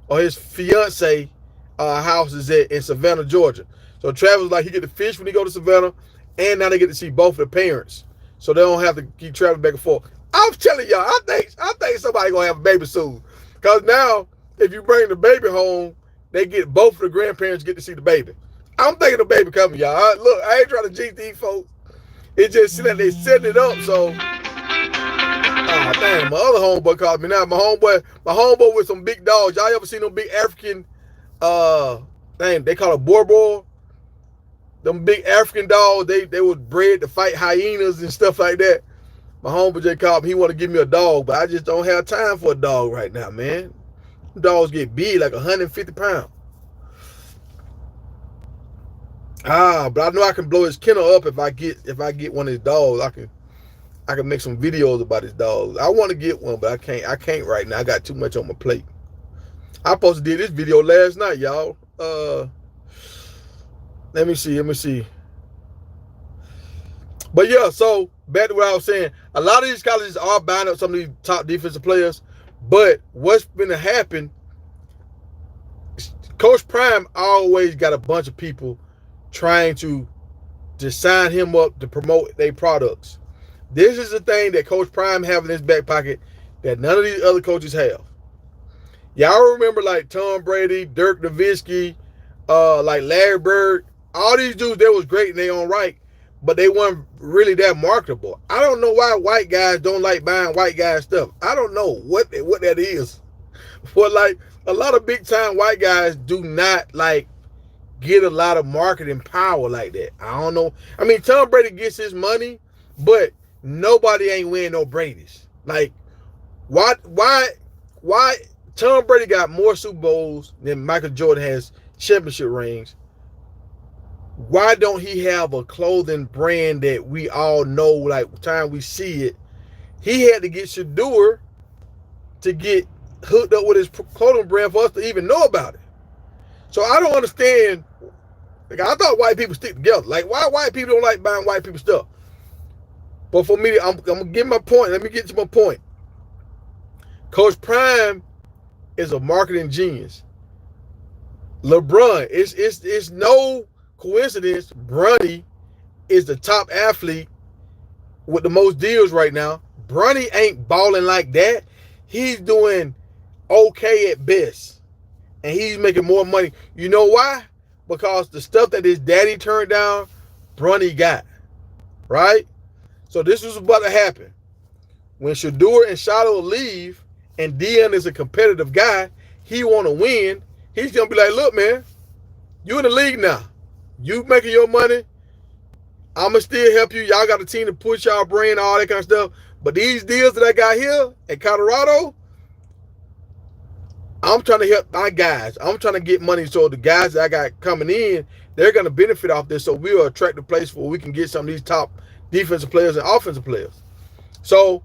or his fiance house is at in Savannah, Georgia. So Travis like he get to fish when he go to Savannah, and now they get to see both of the parents, so they don't have to keep traveling back and forth. I'm telling y'all, I think somebody gonna have a baby soon, cause now if you bring the baby home, they get both of the grandparents get to see the baby. I'm thinking the baby coming, y'all. Look, I ain't trying to jinx these folks. It just seems like they setting it up. So, oh damn, my other homeboy called me now. My homeboy with some big dogs. Y'all ever seen them big African? They call it borbor. Them big African dogs, they was bred to fight hyenas and stuff like that. My homeboy just called me. He want to give me a dog, but I just don't have time for a dog right now, man. Dogs get big, like 150 pounds. But I know I can blow his kennel up if I get one of his dogs. I can make some videos about his dogs. I want to get one, but I can't right now. I got too much on my plate. I supposed to did this video last night, y'all. Let me see. But yeah, so back to what I was saying. A lot of these colleges are buying up some of these top defensive players, but what's going to happen, Coach Prime always got a bunch of people trying to sign him up to promote their products. This is the thing that Coach Prime have in his back pocket that none of these other coaches have. Y'all remember like Tom Brady, Dirk Nowitzki, like Larry Bird, all these dudes, they was great in their own right, but they weren't really that marketable. I don't know why white guys don't like buying white guys stuff. I don't know what that is. But like a lot of big time white guys do not like get a lot of marketing power like that. I don't know. I mean, Tom Brady gets his money, but nobody ain't winning no Brady's. Like, why Tom Brady got more Super Bowls than Michael Jordan has championship rings? Why don't he have a clothing brand that we all know, like the time we see it? He had to get Shador to get hooked up with his clothing brand for us to even know about it. So I don't understand. Like, I thought white people stick together. Like, why white people don't like buying white people stuff? But for me, I'm going to get my point. Let me get to my point. Coach Prime is a marketing genius. LeBron, it's no coincidence Bronny is the top athlete with the most deals right now. Bronny ain't balling like that. He's doing okay at best. And he's making more money. You know why? Because the stuff that his daddy turned down, Bronny got. Right? So this was about to happen. When Shador and Shiloh leave, and Dion is a competitive guy, he want to win, he's going to be like, look, man, you in the league now. You making your money. I'm going to still help you. Y'all got a team to push y'all brand, all that kind of stuff. But these deals that I got here in Colorado, I'm trying to help my guys. I'm trying to get money so the guys that I got coming in, they're going to benefit off this. So we'll attract a place where we can get some of these top defensive players and offensive players. So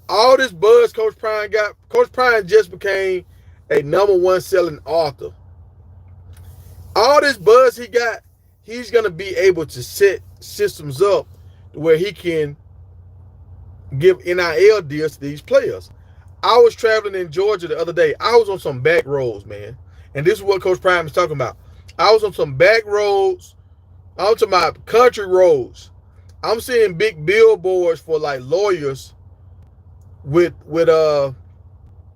all this buzz Coach Prime got, Coach Prime just became a #1 selling author. All this buzz he got, he's going to be able to set systems up where he can give NIL deals to these players. I was traveling in Georgia the other day. I was on some back roads, man. And this is what Coach Prime is talking about. I was on some back roads. I'm talking about country roads. I'm seeing big billboards for like lawyers with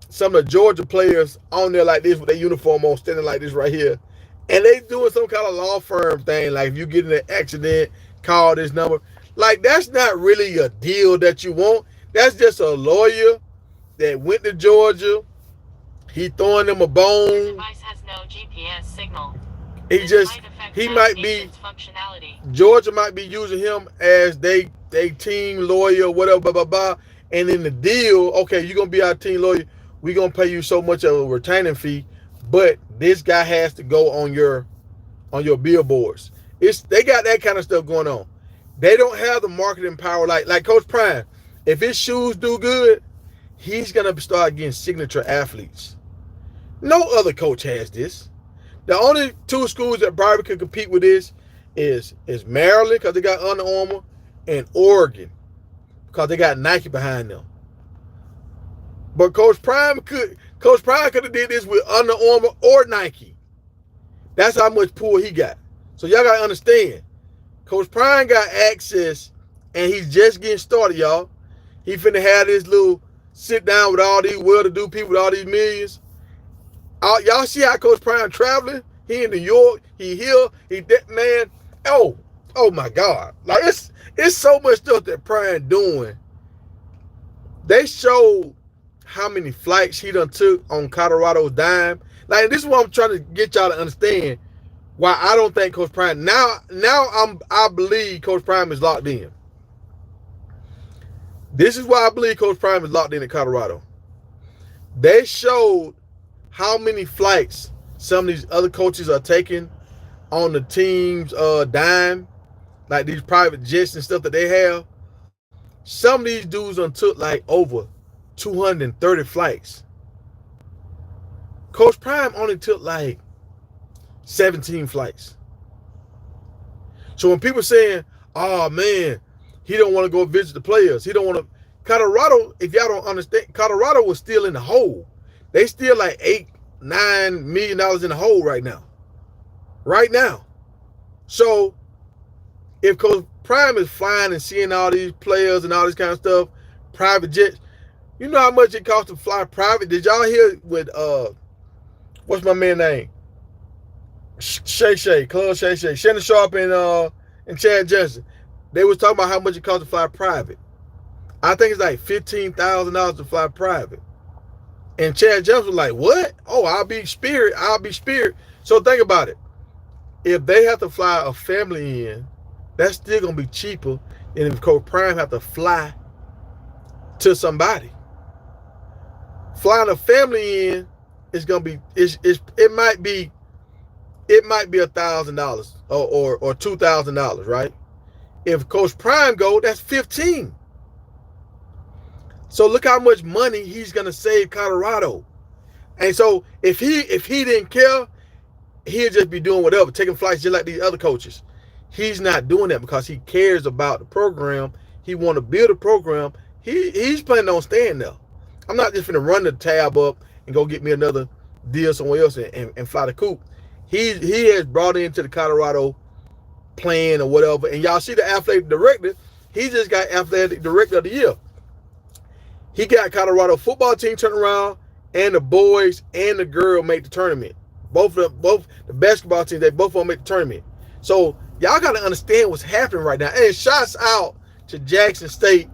some of the Georgia players on there like this with their uniform on, standing like this right here. And they doing some kind of law firm thing. Like if you get in an accident, call this number. Like that's not really a deal that you want. That's just a lawyer that went to Georgia. He throwing them a bone. Your device has no GPS signal. He might be Georgia might be using him as they team lawyer, whatever, blah, blah, blah. And in the deal, okay, you're gonna be our team lawyer. We're gonna pay you so much of a retaining fee, but this guy has to go on your billboards. They got that kind of stuff going on. They don't have the marketing power like Coach Prime. If his shoes do good, he's gonna start getting signature athletes. No other coach has this. The only two schools that probably could compete with this is Maryland, because they got Under Armour, and Oregon, because they got Nike behind them. But Coach Prime could have did this with Under Armour or Nike. That's how much pull he got. So y'all gotta understand, Coach Prime got access, and he's just getting started, y'all. He finna have this little sit down with all these well-to-do people with all these millions. Y'all see how Coach Prime traveling? He in New York. He here. He that man. Oh my God! Like it's so much stuff that Prime doing. They showed how many flights he done took on Colorado's dime. Like this is what I'm trying to get y'all to understand. Why I don't think Coach Prime now I believe Coach Prime is locked in. This is why I believe Coach Prime is locked in Colorado. They showed how many flights some of these other coaches are taking on the team's dime, like these private jets and stuff that they have. Some of these dudes done took like over 230 flights. Coach Prime only took like 17 flights. So when people saying, oh man, he don't want to go visit the players. He don't want to. Colorado, if y'all don't understand, Colorado was still in the hole. They still like $8-9 million in the hole right now. Right now. So if Coach Prime is flying and seeing all these players and all this kind of stuff, private jets, you know how much it costs to fly private? Did y'all hear with what's my man's name? Club Shay, Shannon Sharp and Chad Jensen. They was talking about how much it costs to fly private. I think it's like $15,000 to fly private. And Chad Jensen was like, what? Oh, I'll be Spirit. So think about it. If they have to fly a family in, that's still going to be cheaper than if Coach Prime have to fly to somebody. Flying a family in is going to be, it might be $1,000 or $2,000, right? If Coach Prime go, that's 15. So look how much money he's gonna save Colorado. And so if he didn't care, he'd just be doing whatever, taking flights just like these other coaches. He's not doing that because he cares about the program. He want to build a program. He's planning on staying there. I'm not just gonna run the tab up and go get me another deal somewhere else and fly the coop. He has brought into the Colorado plan or whatever. And y'all see the athletic director, he just got athletic director of the year. He got Colorado football team turn around, and the boys and the girl make the tournament. Both the basketball teams, they both of them make the tournament. So y'all got to understand what's happening right now. And shouts out to Jackson State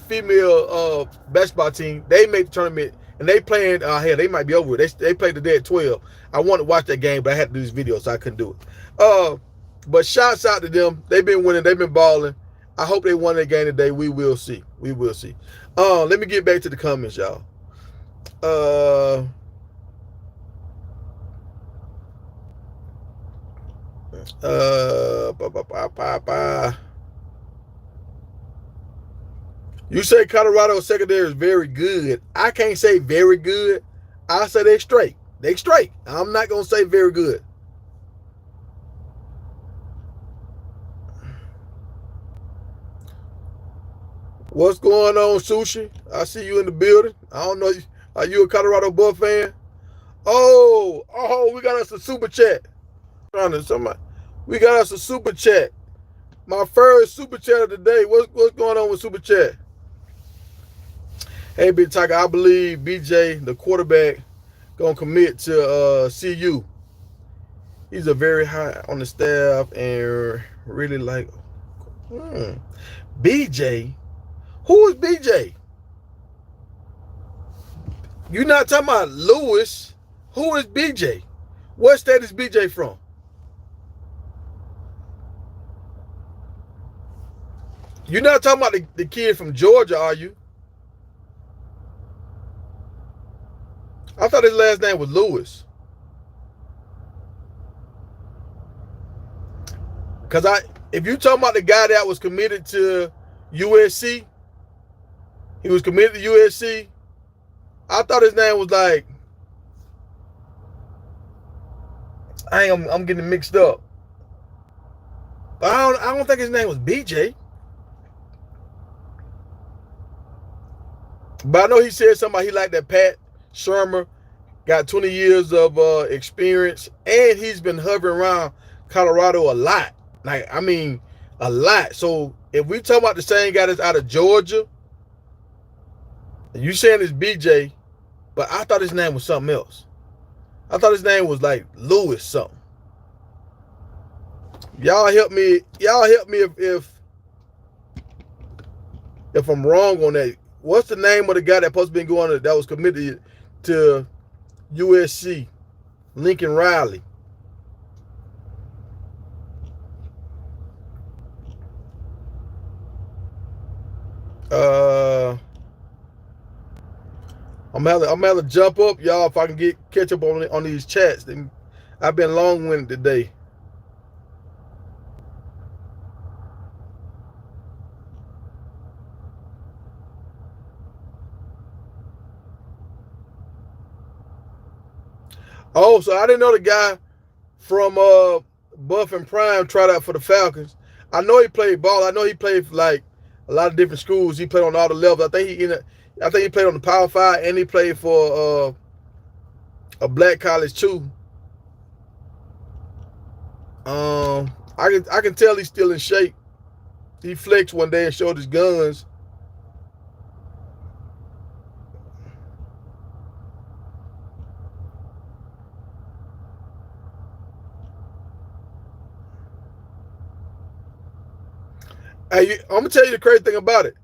female basketball team. They made the tournament, and they playing. Hell, they might be over it. They played today at 12. I wanted to watch that game, but I had to do this video, so I couldn't do it. But shouts out to them. They've been winning. They've been balling. I hope they won that game today. We will see. Let me get back to the comments, y'all. You say Colorado secondary is very good. I can't say very good. I say they straight. I'm not gonna say very good. What's going on, Sushi? I see you in the building. I don't know. Are you a Colorado Buff fan? Oh, we got us a super chat. Somebody, we got us a super chat. My first super chat of the day. What's going on with super chat? Hey, Big Tiger, I believe BJ, the quarterback, gonna commit to CU. He's a very high on the staff and really like BJ. Who is BJ? You not talking about Lewis? Who is BJ? What state is BJ from? You're not talking about the kid from Georgia, are you? I thought his last name was Lewis. Because if you talking about the guy that was committed to USC, he was committed to USC. I thought his name was like, I'm getting mixed up. But I don't think his name was BJ. But I know he said somebody he liked that Pat Shermer, got 20 years of experience, and he's been hovering around Colorado a lot. Like, I mean, a lot. So if we talk about the same guy that's out of Georgia, you saying it's BJ, but I thought his name was something else. I thought his name was like Lewis something. Y'all help me. Y'all help me if I'm wrong on that. What's the name of the guy that supposed to be going that was committed to USC? Lincoln Riley. I'm gonna have to jump up, y'all, if I can catch up on these chats. I've been long-winded today. Oh, so I didn't know the guy from Buff and Prime tried out for the Falcons. I know he played ball. I know he played for like a lot of different schools. He played on all the levels. I think he played on the Power 5 and he played for a black college too. I can tell he's still in shape. He flexed one day and showed his guns. Hey, I'm gonna tell you the crazy thing about it.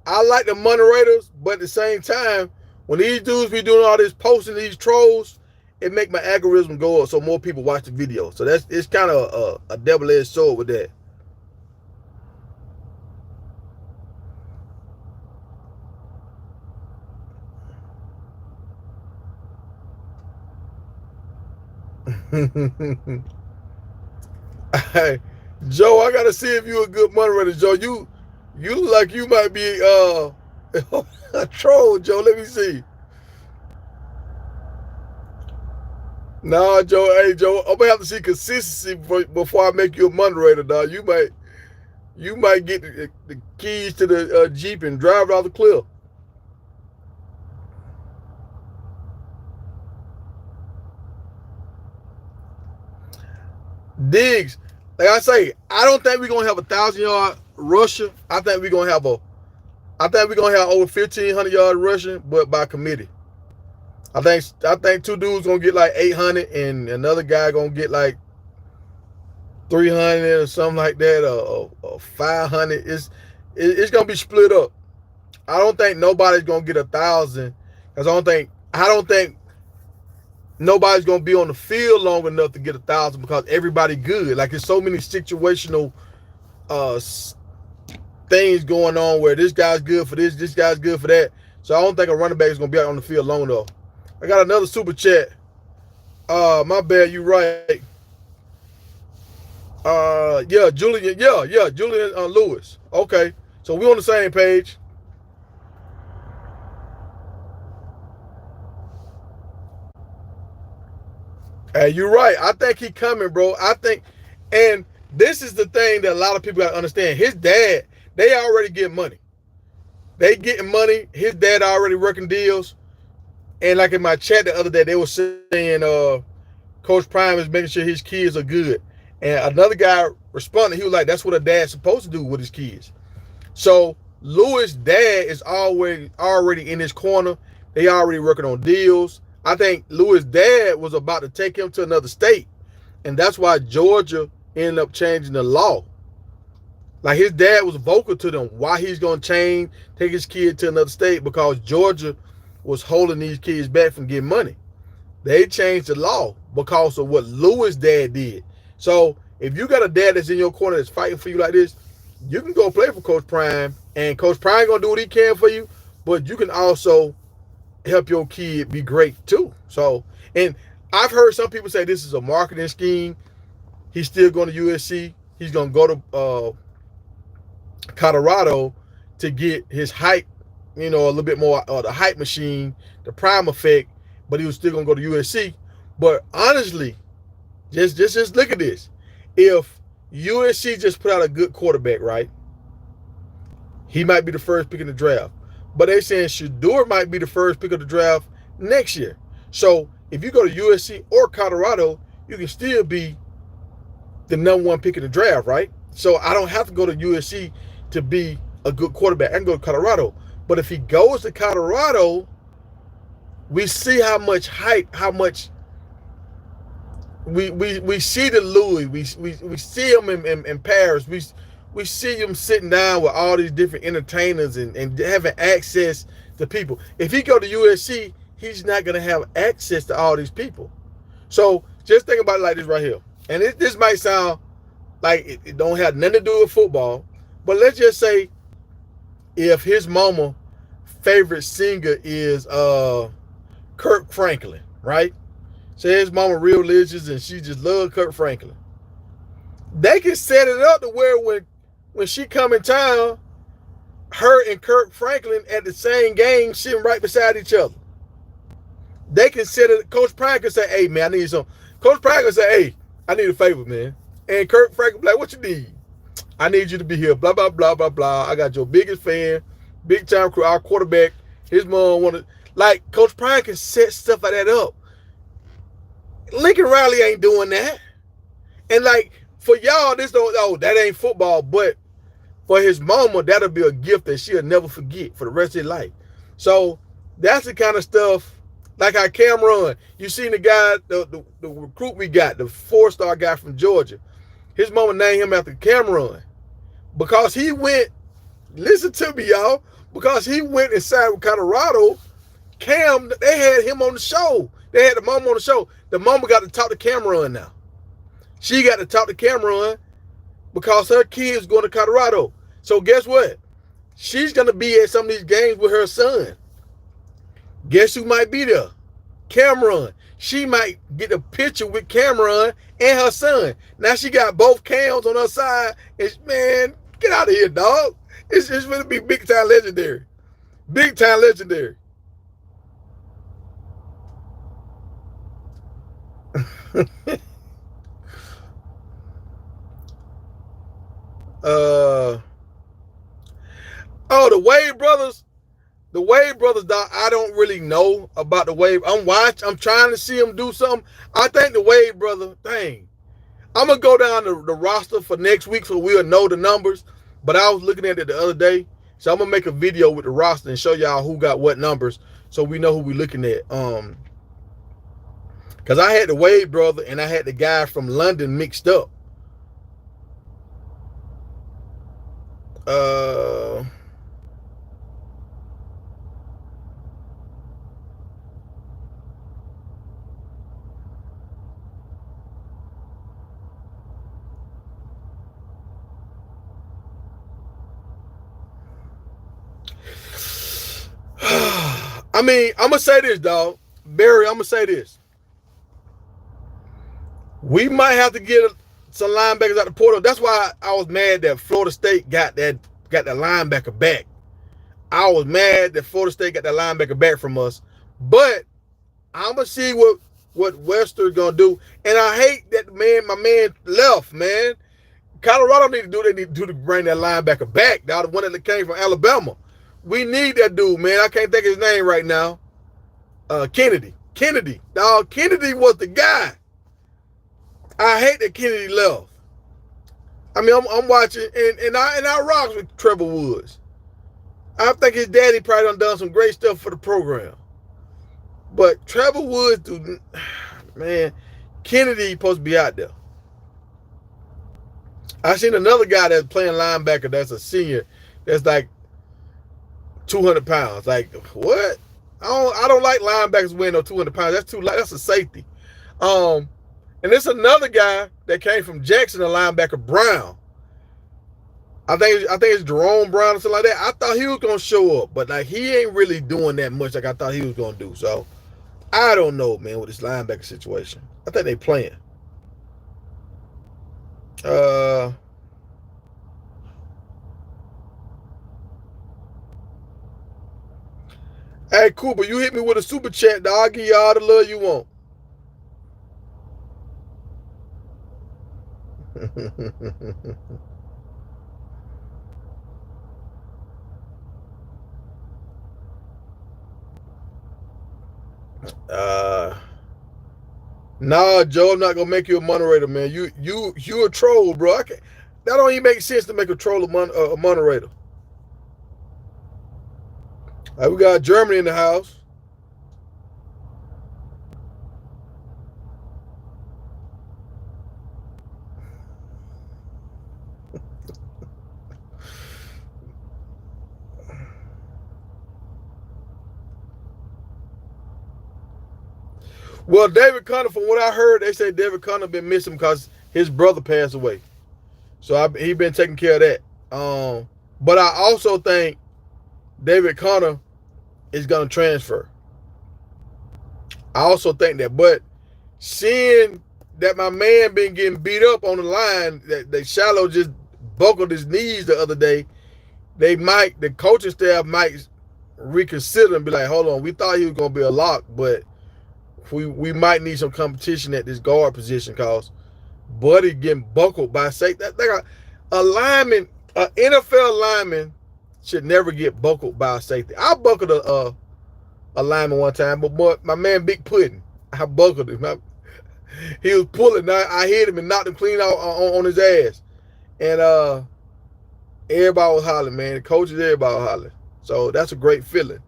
I like the moderators, but at the same time, when these dudes be doing all this posting, these trolls, it make my algorithm go up so more people watch the video. So it's kind of a double-edged sword with that. Hey, Joe, I gotta see if you're a good moderator, Joe. You look like you might be a troll, Joe. Let me see. Nah, Joe. Hey, Joe, I'm gonna have to see consistency before I make you a moderator, dog. You might get the keys to the Jeep and drive it off the cliff. Diggs, like I say, I don't think we're gonna have 1,000-yard rusher. I think we're gonna have over 1,500-yard rushing, but by committee. I think two dudes gonna get like 800 and another guy gonna get like 300 or something like that, or 500. It's gonna be split up. I don't think nobody's gonna get 1,000 because I don't think nobody's gonna be on the field long enough to get 1,000 because everybody good. Like there's so many situational things going on where this guy's good for this guy's good for that. So I don't think a running back is gonna be out on the field long enough. I got another super chat. My bad, you right. Yeah, Julian. Yeah, Julian Lewis. Okay, so we on the same page. Hey, you're right. I think he coming, bro. And this is the thing that a lot of people got to understand. His dad, they already get money. They getting money. His dad already working deals. And like in my chat the other day, they were saying Coach Prime is making sure his kids are good. And another guy responded, he was like, that's what a dad's supposed to do with his kids. So Lewis' dad is already in his corner. They already working on deals. I think Lewis' dad was about to take him to another state. And that's why Georgia ended up changing the law. Like his dad was vocal to them why he's going to take his kid to another state, because Georgia was holding these kids back from getting money. They changed the law because of what Lewis' dad did. So if you got a dad that's in your corner that's fighting for you like this, you can go play for Coach Prime, and Coach Prime gonna do what he can for you, but you can also help your kid be great too. So, and I've heard some people say this is a marketing scheme. He's still going to USC. He's gonna go to Colorado to get his hype, a little bit more, the hype machine, the prime effect, but he was still gonna go to USC. But honestly, just look at this. If USC just put out a good quarterback, right? He might be the first pick in the draft. But they saying Shedeur might be the first pick of the draft next year. So if you go to USC or Colorado, you can still be the #1 pick in the draft, right? So I don't have to go to USC to be a good quarterback. I can go to Colorado. But if he goes to Colorado, we see how much hype, how much we see the Louis, we see him in Paris, we see him sitting down with all these different entertainers and having access to people. If he go to USC, he's not gonna have access to all these people. So just think about it like this right here. And this might sound like it don't have nothing to do with football, but let's just say if his mama favorite singer is Kirk Franklin, right? Say his mama real religious and she just loves Kirk Franklin. They can set it up to where when she come in town, her and Kirk Franklin at the same game sitting right beside each other. They can set it. Coach Prime can say, hey, man, I need some. Coach Prime can say, hey, I need a favor, man. And Kirk Franklin be like, what you need? I need you to be here, blah, blah, blah, blah, blah. I got your biggest fan, big time crew, our quarterback. His mom wanted, like, Coach Prime can set stuff like that up. Lincoln Riley ain't doing that. And like, for y'all, that ain't football, but for his mama, that'll be a gift that she'll never forget for the rest of her life. So that's the kind of stuff, like our Cameron, you seen the guy, the recruit we got, the 4-star guy from Georgia. His mama named him after Cameron because he went, listen to me, y'all, because he went and signed with Colorado. Cam, they had him on the show. They had the mama on the show. The mama got to talk to Cameron now. She got to talk to Cameron because her kid's going to Colorado. So guess what? She's going to be at some of these games with her son. Guess who might be there? Cameron. She might get a picture with Cameron and her son. Now she got both Cams on her side. And man, get out of here, dog. It's going to be big time legendary. Big time legendary. The Wade brothers. The Wade brothers, dog, I don't really know about the Wade. I'm trying to see them do something. I think the Wade brother, dang. I'm going to go down the roster for next week so we'll know the numbers. But I was looking at it the other day. So I'm going to make a video with the roster and show y'all who got what numbers so we know who we're looking at. Because I had the Wade brother and I had the guy from London mixed up. I mean, I'm going to say this, dog. Barry, I'm going to say this. We might have to get some linebackers out the portal. That's why I was mad that Florida State got that linebacker back. I was mad that Florida State got that linebacker back from us. But I'm going to see what Wester's going to do. And I hate that my man left, man. Colorado need to do what they need to do to bring that linebacker back. The one that came from Alabama. We need that dude, man. I can't think of his name right now. Kennedy. Kennedy. Dog, Kennedy was the guy. I hate that Kennedy left. I mean, I'm watching, and I rocks with Trevor Woods. I think his daddy probably done some great stuff for the program. But Trevor Woods, dude, man, Kennedy supposed to be out there. I seen another guy that's playing linebacker that's a senior that's like 200 pounds. Like, what? I don't like linebackers weighing no 200 pounds. That's too light. That's a safety. And there's another guy that came from Jackson, a linebacker, Brown. I think it's Jerome Brown or something like that. I thought he was gonna show up, but like he ain't really doing that much like I thought he was gonna do. So I don't know, man, with this linebacker situation. I think they playing. Hey, Cooper, you hit me with a super chat, dog. I'll give you all the love you want. Nah, Joe, I'm not gonna make you a moderator, man. You a troll, bro. That don't even make sense to make a troll a moderator. All right, we got Germany in the house. Well, David Conner, from what I heard, they say David Conner been missing because his brother passed away. So he been taking care of that. But I also think David Conner is going to transfer. I also think that. But seeing that my man been getting beat up on the line, that Shiloh just buckled his knees the other day, the coaching staff might reconsider and be like, hold on, we thought he was going to be a lock, but we might need some competition at this guard position because Buddy getting buckled by safety. A lineman, an NFL lineman should never get buckled by a safety. I buckled a lineman one time, but my man Big Pudding, I buckled him. He was pulling. I hit him and knocked him clean out on his ass. And everybody was hollering, man. The coaches, everybody was hollering. So that's a great feeling.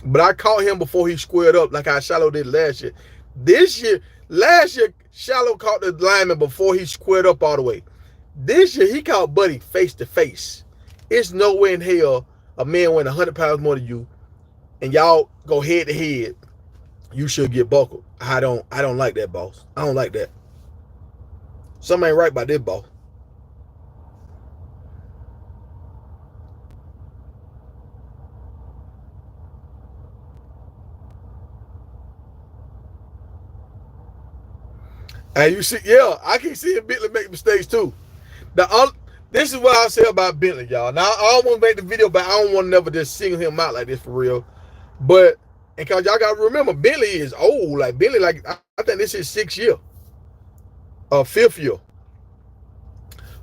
But I caught him before he squared up like how Shiloh did last year. Last year, Shiloh caught the lineman before he squared up all the way. This year, he caught Buddy face to face. It's no way in hell a man weighing 100 pounds more than you and y'all go head to head, you should get buckled. I don't like that, boss. I don't like that. Something ain't right by this, boss. And you see, yeah, I can see Bentley make mistakes too. This is what I say about Bentley, y'all. Now, I don't want to make the video, but I don't want to never just single him out like this for real. But, and because y'all got to remember, Bentley is old. Like, Bentley, like, I think this is 6th year. Or 5th year.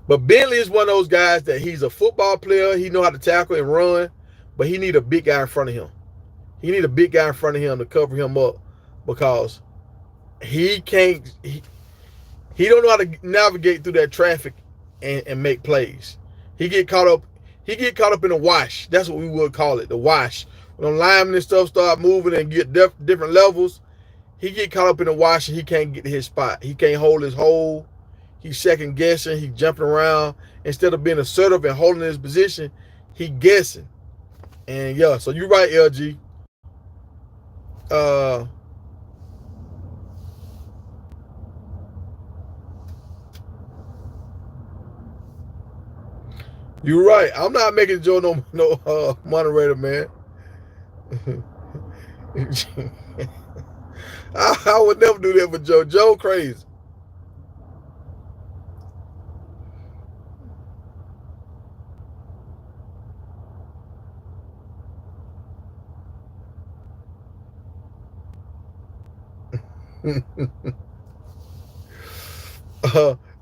But Bentley is one of those guys that he's a football player. He know how to tackle and run. But he need a big guy in front of him. He need a big guy in front of him to cover him up. Because he can't... He don't know how to navigate through that traffic and make plays. He get caught up in a wash. That's what we would call it, the wash. When the linemen and stuff start moving and get different levels, he get caught up in a wash and he can't get to his spot. He can't hold his hold. He's second guessing. He's jumping around. Instead of being assertive and holding his position, he guessing. And yeah, so you're right, LG. You're right. I'm not making Joe no moderator, man. I would never do that for Joe. Joe crazy.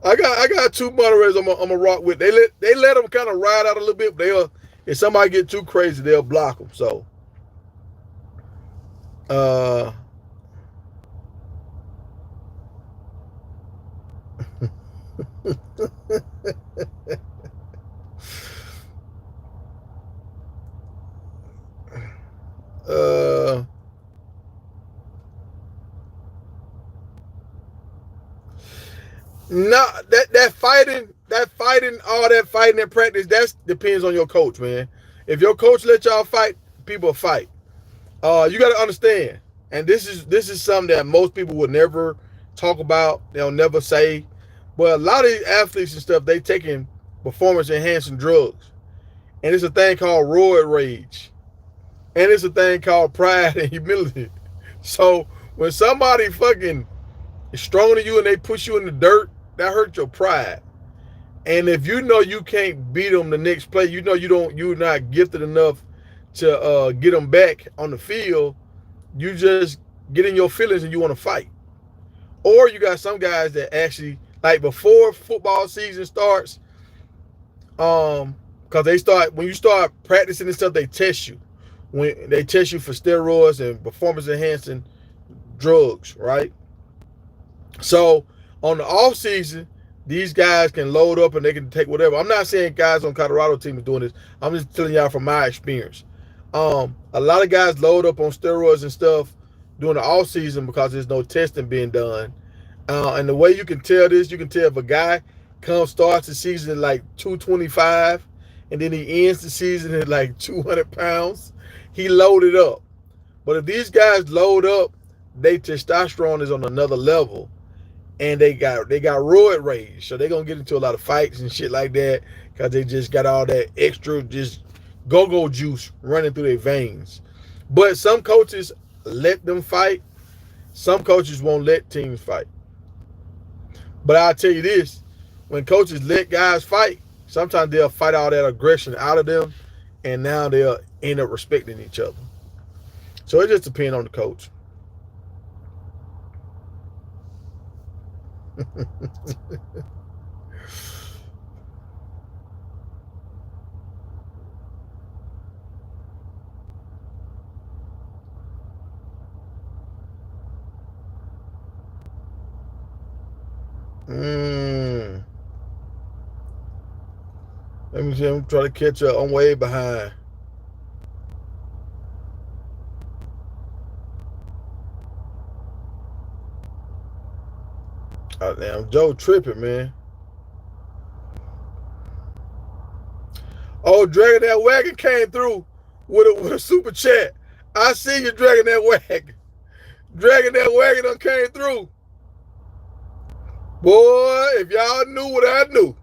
I got 2 moderators I'm gonna rock with. They let them kind of ride out a little bit, but if somebody get too crazy, they'll block them. So, uh, uh, no, all that fighting in practice, that depends on your coach, man. If your coach let y'all fight, people fight. You got to understand, and this is something that most people would never talk about. They'll never say, but a lot of these athletes and stuff, they taking performance enhancing drugs, and it's a thing called roid rage, and it's a thing called pride and humility. So when somebody fucking is stronger than you and they push you in the dirt, that hurts your pride. And if you know you can't beat them the next play, you know you're not gifted enough to get them back on the field. You just get in your feelings and you want to fight. Or you got some guys that actually, like, before football season starts, because when you start practicing and stuff, they test you. When they test you for steroids and performance enhancing drugs, right? So on the off season, these guys can load up and they can take whatever. I'm not saying guys on Colorado team is doing this. I'm just telling y'all from my experience. A lot of guys load up on steroids and stuff during the off season because there's no testing being done. And the way you can tell this, you can tell if a guy starts the season at like 225 and then he ends the season at like 200 pounds, he loaded up. But if these guys load up, their testosterone is on another level. And they got roid rage, so they're gonna get into a lot of fights and shit like that because they just got all that extra just go-go juice running through their veins. But some coaches let them fight. Some coaches won't let teams fight. But I'll tell you this, when coaches let guys fight, sometimes they'll fight all that aggression out of them, and now they'll end up respecting each other. So it just depends on the coach. Let me see. I'm trying to catch up. I'm way behind. Oh, damn, Joe tripping, man. Oh, Dragging That Wagon came through with a super chat. I see you, Dragging That Wagon. Dragging That Wagon done came through. Boy, if y'all knew what I knew.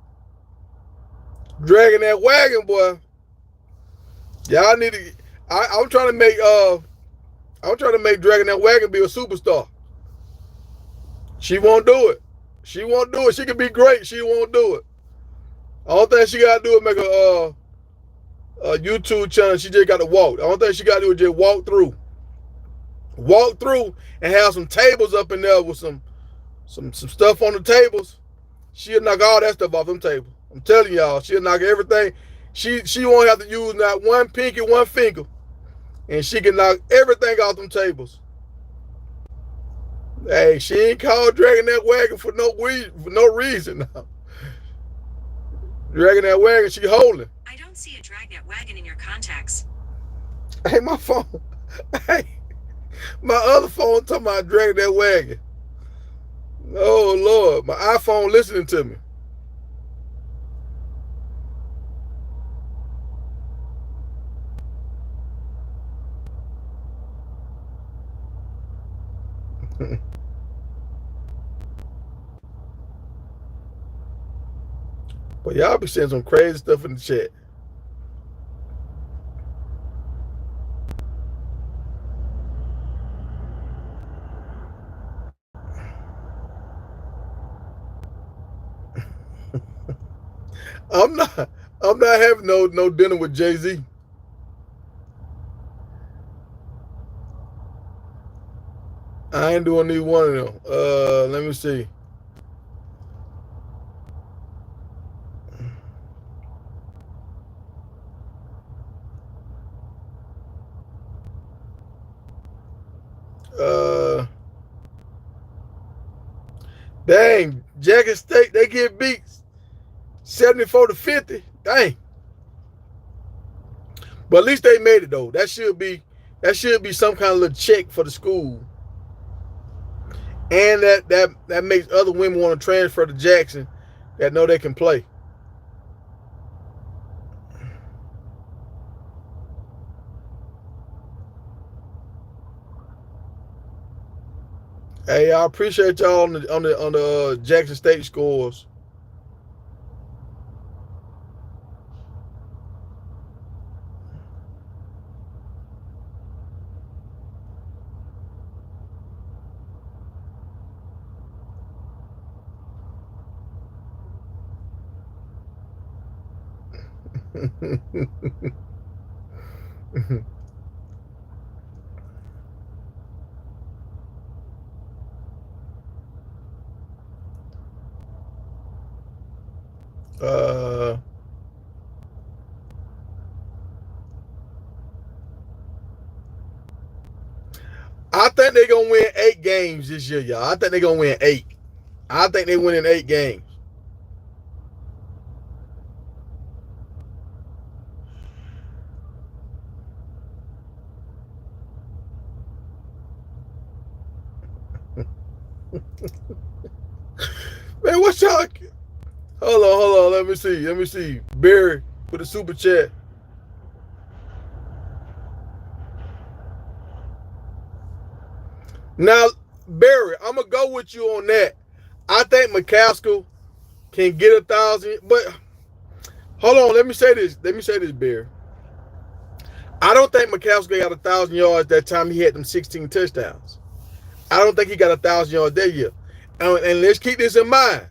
Dragging That Wagon, boy. Y'all need to. I'm trying to make Dragging That Wagon be a superstar. She won't do it. She won't do it. She can be great. She won't do it. All thing she gotta do is make a YouTube channel. She just got to walk. The only thing she got to do is just walk through and have some tables up in there with some stuff on the tables. She'll knock all that stuff off them tables. I'm telling y'all, she'll knock everything. She won't have to use not one pinky, one finger, and she can knock everything off them tables. Hey, she ain't called Dragging That Wagon for no reason. No. Dragging That Wagon, she holding. I don't see a Drag That Wagon in your contacts. Hey, my phone. Hey, my other phone talking about Dragging That Wagon. Oh, Lord. My iPhone listening to me. But y'all be saying some crazy stuff in the chat. I'm not having no dinner with Jay-Z. I ain't doing neither one of them. Let me see. Uh, dang, Jackson State, they get beat 74-50. Dang. But at least they made it though. That should be some kind of little check for the school. And that makes other women want to transfer to Jackson that know they can play. Hey, I appreciate y'all on the Jackson State scores. uh, I think they're gonna win 8 games this year, y'all. I think they're gonna win 8. I think they win in 8 games. Man, what's y'all? Hold on. Let me see. Barry with a super chat. Now, Barry, I'm gonna go with you on that. I think McCaskill can get 1,000, but hold on. Let me say this, Barry. I don't think McCaskill got 1,000 yards that time he had them 16 touchdowns. I don't think he got 1,000 yards that year. And let's keep this in mind.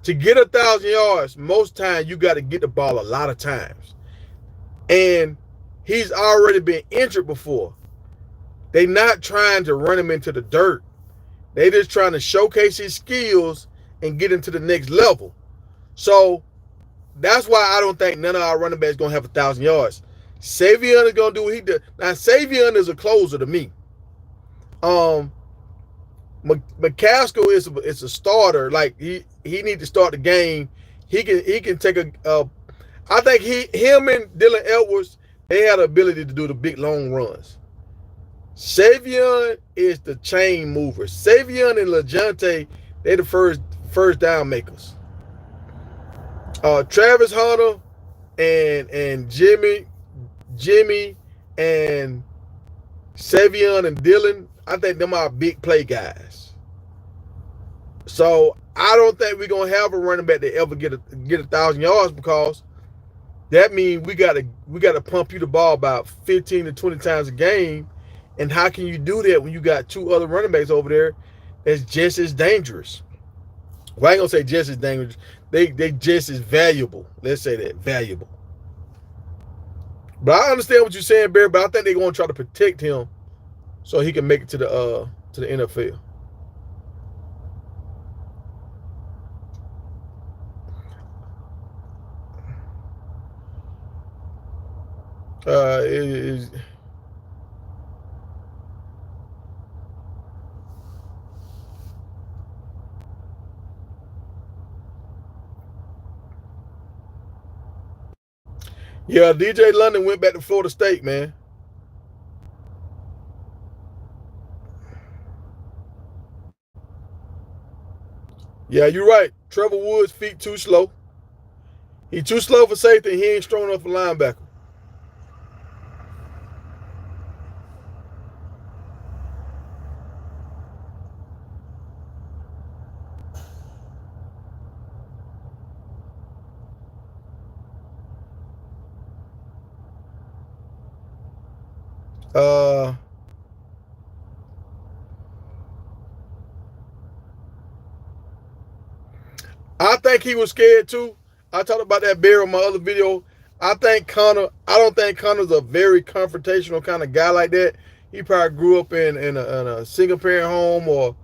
To get 1,000 yards, most times you got to get the ball a lot of times. And he's already been injured before. They not trying to run him into the dirt. They just trying to showcase his skills and get him to the next level. So that's why I don't think none of our running backs going to have 1,000 yards. Savon is going to do what he did. Now, Savon is a closer to me. McCaskill is a starter. Like he need to start the game. He can take I think him and Dylan Edwards, they had the ability to do the big long runs. Savon is the chain mover. Savon and LeJounte, they the first down makers. Travis Hunter and Jimmy and Savon and Dylan, I think them are big play guys. So I don't think we're gonna have a running back that ever get 1,000 yards, because that means we gotta pump you the ball about 15 to 20 times a game. And how can you do that when you got 2 other running backs over there that's just as dangerous? Well, I ain't gonna say just as dangerous. They just as valuable. Let's say that, valuable. But I understand what you're saying, Barry. But I think they're gonna try to protect him so he can make it to the NFL. Yeah, DJ London went back to Florida State, man. Yeah, you're right. Trevor Woods' feet too slow. He too slow for safety, and he ain't strong enough for linebacker. I think he was scared too. I talked about that bear on my other video. I don't think Connor's a very confrontational kind of guy like that. He probably grew up in a single parent home, or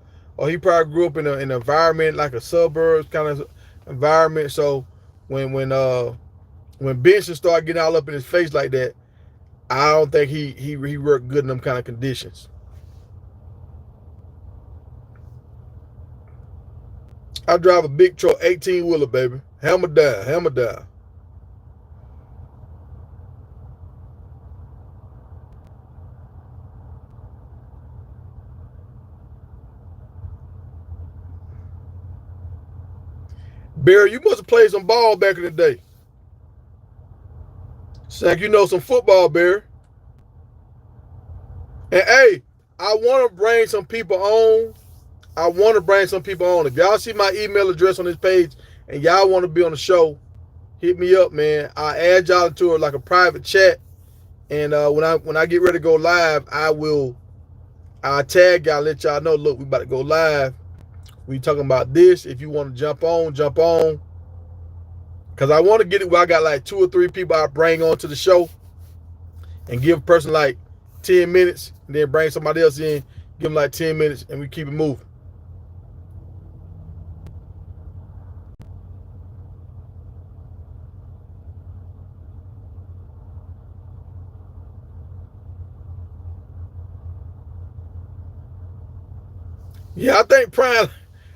he probably grew up in an environment like a suburbs kind of environment. So when Benson started getting all up in his face like that, I don't think he worked good in them kind of conditions. I drive a big truck, 18 wheeler, baby. Hammer down, hammer down. Barry, you must have played some ball back in the day. Sound like you know some football, Barry. And hey, I want to bring some people on. I want to bring some people on. If y'all see my email address on this page and y'all want to be on the show, hit me up, man. I'll add y'all to like a private chat. And when I get ready to go live, I'll tag y'all, let y'all know, look, we about to go live. We talking about this. If you want to jump on, jump on. Because I want to get it where I got like 2 or 3 people I bring on to the show and give a person like 10 minutes, and then bring somebody else in, give them like 10 minutes, and we keep it moving. Yeah, I think Prime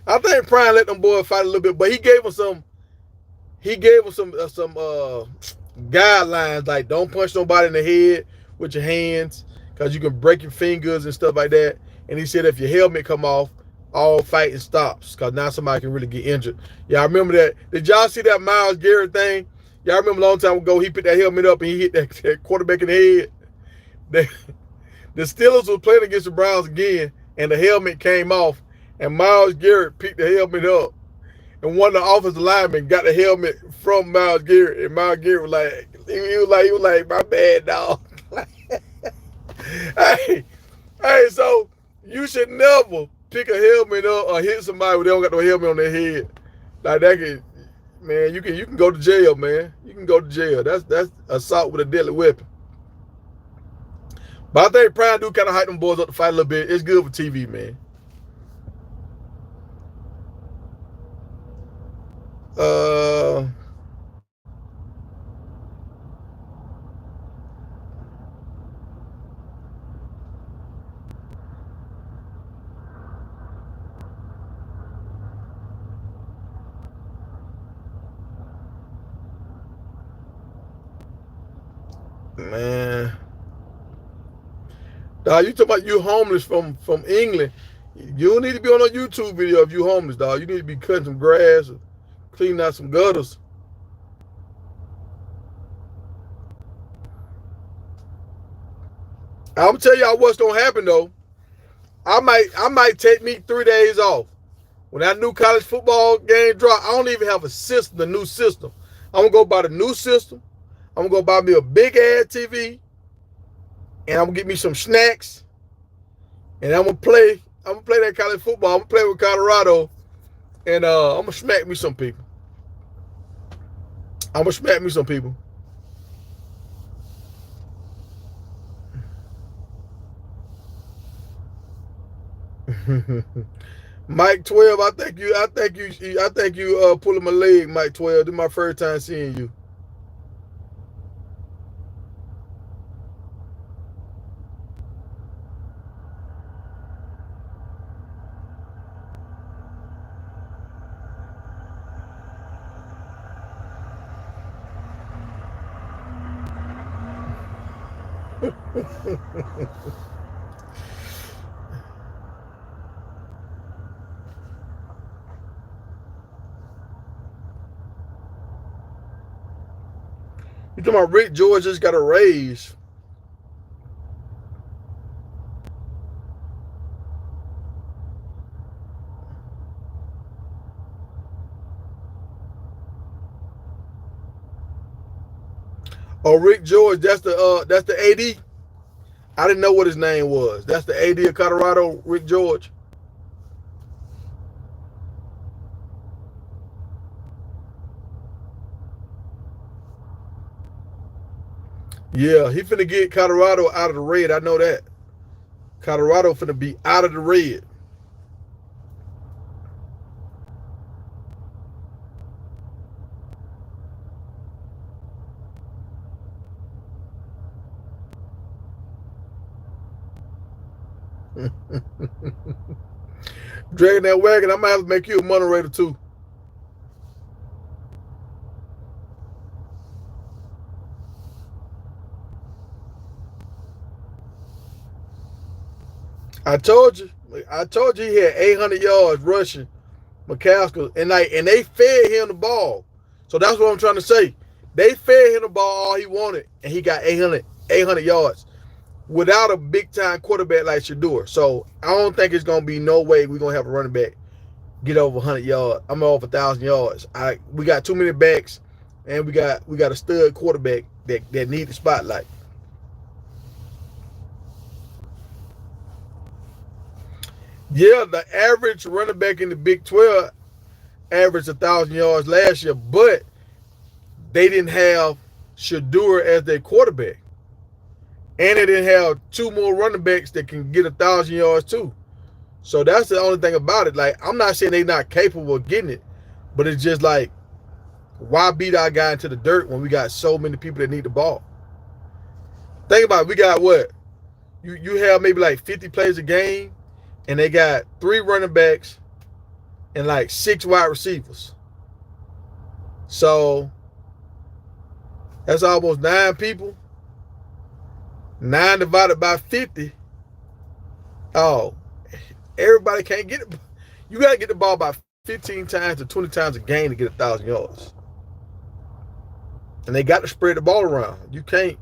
let them boys fight a little bit, but he gave them some guidelines, like don't punch nobody in the head with your hands because you can break your fingers and stuff like that. And he said if your helmet come off, all fighting stops because now somebody can really get injured. Yeah, I remember that. Did y'all see that Myles Garrett thing? Y'all remember a long time ago he put that helmet up and he hit that quarterback in the head? The Steelers was playing against the Browns again, and the helmet came off, and Myles Garrett picked the helmet up, and one of the offensive linemen got the helmet from Myles Garrett, and Myles Garrett was like, he was like, my bad, dog. hey, so you should never pick a helmet up or hit somebody when they don't got no helmet on their head. Like that can, man, you can go to jail, man. You can go to jail. That's assault with a deadly weapon. But I think Prime do kind of hype them boys up to fight a little bit. It's good for TV, man. Man. Dog, you talking about you homeless from England. You don't need to be on a YouTube video if you homeless, dog. You need to be cutting some grass or cleaning out some gutters. I'm gonna tell y'all what's gonna happen though. I might take me 3 days off. When that new college football game drop, I don't even have a system, the new system. I'm gonna go buy the new system. I'm gonna go buy me a big ass TV, and I'm gonna get me some snacks, and I'm gonna play that college football. I'm gonna play with Colorado, and I'm gonna smack me some people. I'm gonna smack me some people. Mike 12, I think you pulling my leg, Mike 12. This is my first time seeing you. You talking about Rick George just got a raise? Oh, Rick George, that's the AD. I didn't know what his name was. That's the AD of Colorado, Rick George. Yeah, he finna get Colorado out of the red. I know that. Colorado finna be out of the red. Dragging that wagon, I might have to make you a moderator too. I told you he had 800 yards rushing, McCaskill, and they fed him the ball. So that's what I'm trying to say. They fed him the ball all he wanted, and he got 800 yards without a big-time quarterback like Shedeur. So I don't think it's going to be no way we're going to have a running back get over 100 yards. I'm over 1,000 yards. We got too many backs, and we got a stud quarterback that need the spotlight. Yeah, the average running back in the Big 12 averaged 1,000 yards last year, but they didn't have Shedeur as their quarterback. And they didn't have two more running backs that can get 1,000 yards too. So that's the only thing about it. Like, I'm not saying they're not capable of getting it, but it's just like, why beat our guy into the dirt when we got so many people that need the ball? Think about it. We got what? You have maybe like 50 plays a game, and they got 3 running backs and like 6 wide receivers. So that's almost 9 people. 9 divided by 50. Oh, everybody can't get it. You got to get the ball by 15 times to 20 times a game to get 1,000 yards. And they got to spread the ball around. You can't.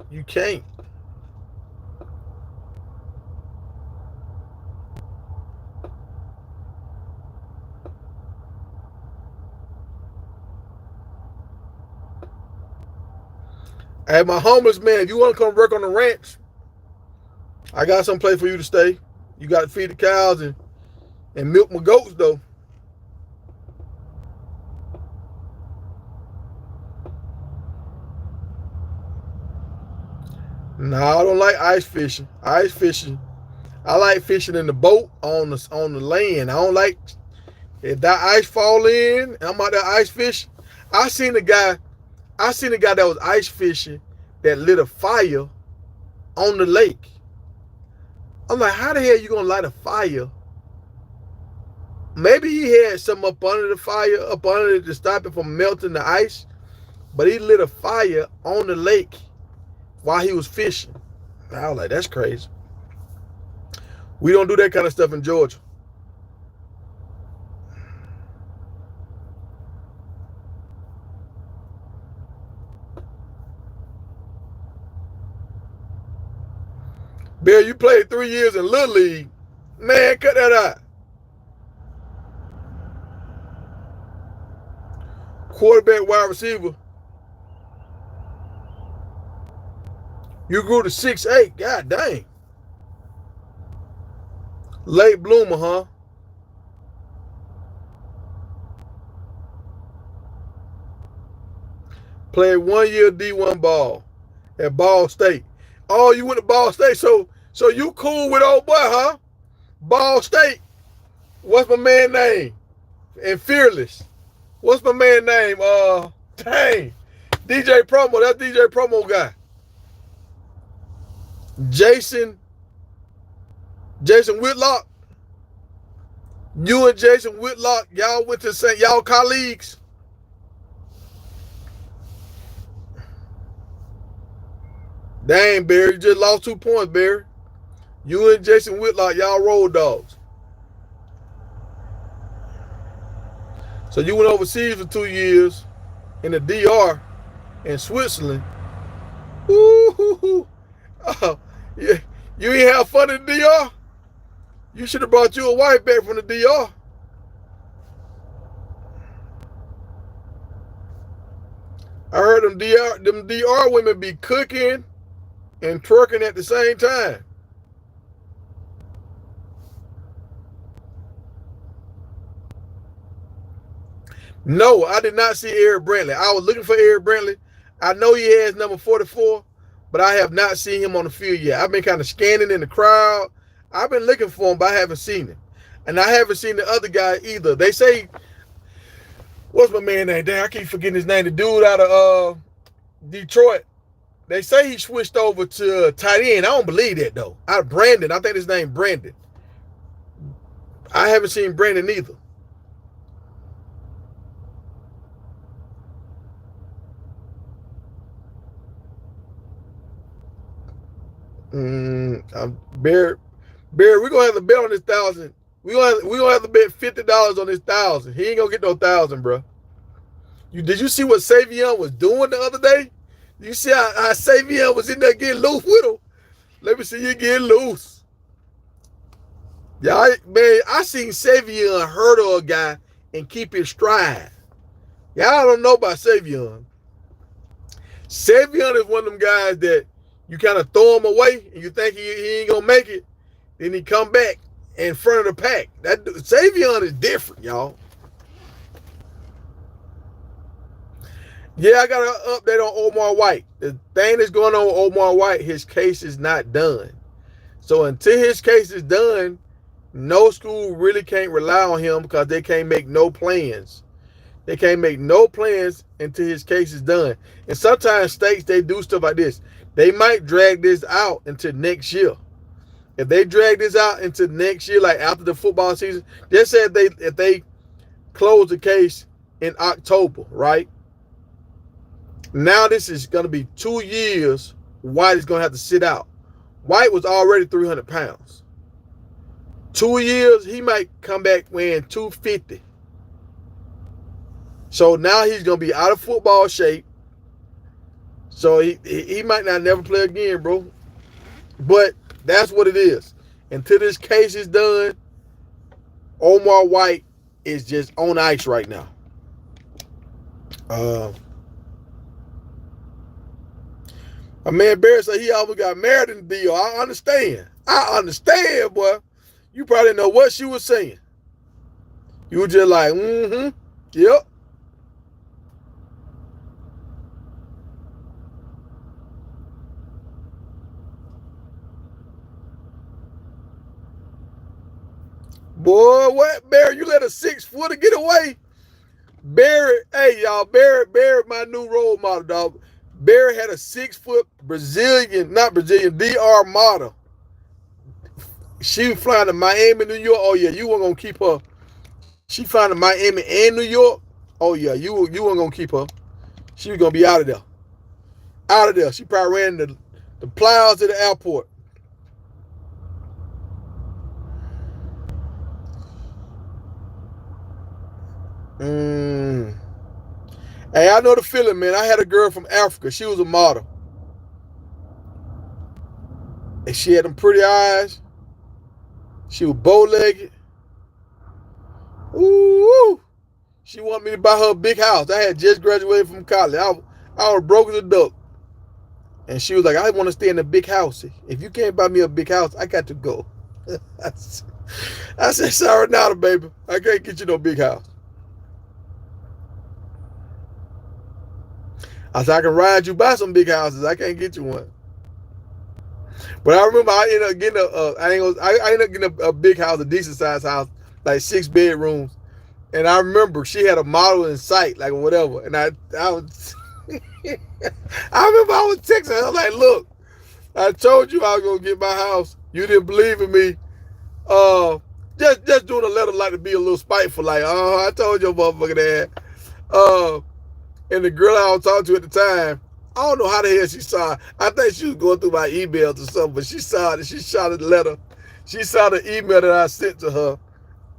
Hey, my homeless man, if you want to come work on the ranch, I got some place for you to stay. You got to feed the cows and milk my goats, though. No, I don't like ice fishing. Ice fishing, I like fishing in the boat on the land. I don't like if that ice fall in. I'm out there ice fishing. I seen a guy that was ice fishing that lit a fire on the lake. I'm like, how the hell you gonna light a fire? Maybe he had something up under the fire, up under it to stop it from melting the ice, but he lit a fire on the lake while he was fishing. I was like, that's crazy. We don't do that kind of stuff in Georgia. Bill, you played 3 years in Little League. Man, cut that out. Quarterback, wide receiver. You grew to 6'8". God dang. Late bloomer, huh? Played 1 year D1 ball at Ball State. Oh, you went to Ball State, so you cool with old boy, huh? Ball State. What's my man name? And Fearless. What's my man name? Dang. DJ Promo. That's DJ Promo guy. Jason Whitlock. You and Jason Whitlock, y'all went to St. Y'all colleagues. Dang, Barry, you just lost 2 points, Barry. You and Jason Whitlock, y'all road dogs. So you went overseas for 2 years in the DR in Switzerland. Ooh, yeah. You ain't have fun in the DR? You should have brought you a wife back from the DR. I heard them DR women be cooking and twerking at the same time. No, I did not see Eric Brantley. I was looking for Eric Brantley. I know he has number 44, but I have not seen him on the field yet. I've been kind of scanning in the crowd. I've been looking for him, but I haven't seen him. And I haven't seen the other guy either. They say, what's my man name? Damn, I keep forgetting his name. The dude out of Detroit. They say he switched over to tight end. I don't believe that, though. Brandon. I think his name Brandon. I haven't seen Brandon either. Barry, we're gonna have to bet on this 1,000. We gonna have to bet $50 on this 1,000. He ain't gonna get no 1,000, bro. Did you see what Savon was doing the other day? You see how Savon was in there getting loose with him? Let me see you get loose. Y'all, man, I seen Savon hurdle a guy and keep his stride. Y'all don't know about Savon. Savon is one of them guys that you kind of throw him away and you think he ain't gonna make it. Then he come back in front of the pack. That Savon is different, y'all. Yeah, I got an update on Omar White. The thing that's going on with Omar White, his case is not done. So until his case is done, no school really can't rely on him because they can't make no plans. They can't make no plans until his case is done. And sometimes states, they do stuff like this. They might drag this out until next year. If they drag this out into next year, like after the football season, they said if they close the case in October, right? Now this is going to be 2 years White is going to have to sit out. White was already 300 pounds. 2 years, he might come back weighing 250. So now he's going to be out of football shape. So he might not never play again, bro. But that's what it is. Until this case is done, Omar White is just on ice right now. My man Barry said he almost got married in the deal. I understand, boy. You probably know what she was saying. You were just like, yep. Boy, what, Barry? You let a 6-footer get away? Barry, hey, y'all, Barry, my new role model, dog. Barry had a 6-foot Brazilian, not Brazilian, DR model. She was flying to Miami, New York. Oh, yeah, you weren't going to keep her. She flying to Miami and New York. Oh, yeah, you weren't going to keep her. She was going to be out of there. Out of there. She probably ran the plows to the airport. Hey, I know the feeling, man. I had a girl from Africa. She was a model. And she had them pretty eyes. She was bow-legged. Ooh. She wanted me to buy her a big house. I had just graduated from college. I was broke as a duck. And she was like, I want to stay in a big house. If you can't buy me a big house, I got to go. I said, sorry now, baby. I can't get you no big house. I said, I can ride you by some big houses. I can't get you one. But I remember I ended up getting a big house, a decent sized house, like 6 bedrooms. And I remember she had a model in sight, like whatever. And I was, I remember I was texting her. I was like, look, I told you I was gonna get my house. You didn't believe in me. Just doing a letter like to be a little spiteful, like, I told your motherfucking ass. And the girl I was talking to at the time, I don't know how the hell she saw it. I think she was going through my emails or something, but she saw it. She shot the letter. She saw the email that I sent to her.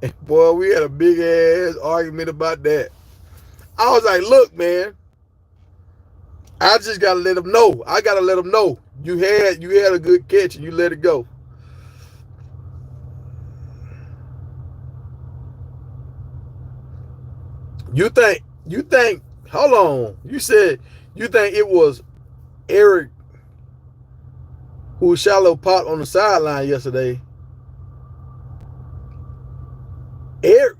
And boy, we had a big ass argument about that. I was like, look, man, I just gotta let them know. I gotta let them know you had a good catch and you let it go. You think, hold on. You said you think it was Eric who Shiloh popped on the sideline yesterday. Eric,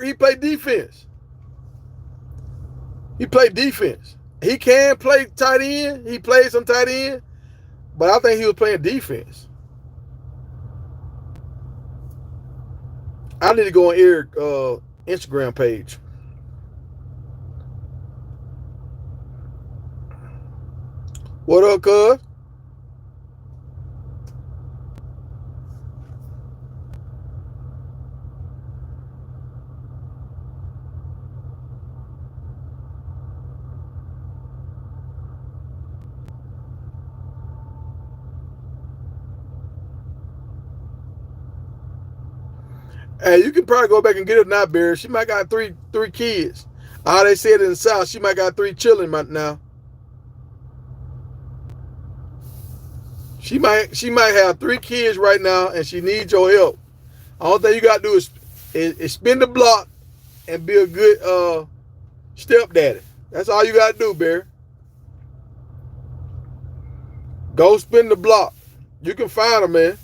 he played defense. He played defense. He can play tight end. He played some tight end. But I think he was playing defense. I need to go on Eric's Instagram page. What up, cuz? Hey, you can probably go back and get her now, Barry. She might got three kids. How they said in the South, she might got 3 children now. She might have 3 kids right now, and she needs your help. All thing you gotta do is spin the block and be a good stepdaddy. That's all you gotta do, Barry. Go spin the block. You can find her, man.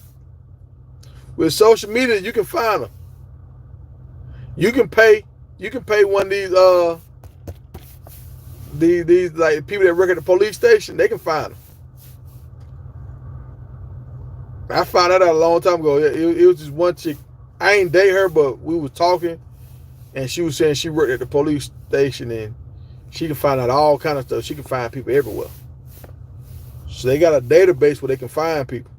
With social media, you can find her. You can pay one of these like people that work at the police station. They can find her. I found that out a long time ago. It was just one chick. I ain't date her, but we was talking, and she was saying she worked at the police station, and she can find out all kind of stuff. She can find people everywhere. So they got a database where they can find people.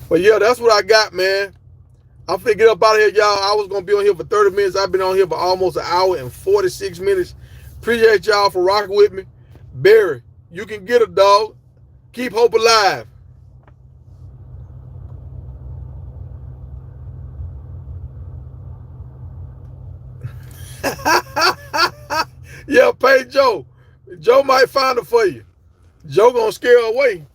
But yeah, that's what I got, man. I'm finna get up out of here, y'all. I was gonna be on here for 30 minutes. I've been on here for almost an hour and 46 minutes. Appreciate y'all for rocking with me. Barry, you can get a dog. Keep hope alive. Yeah, pay Joe. Joe might find her for you. Joe gonna scare her away.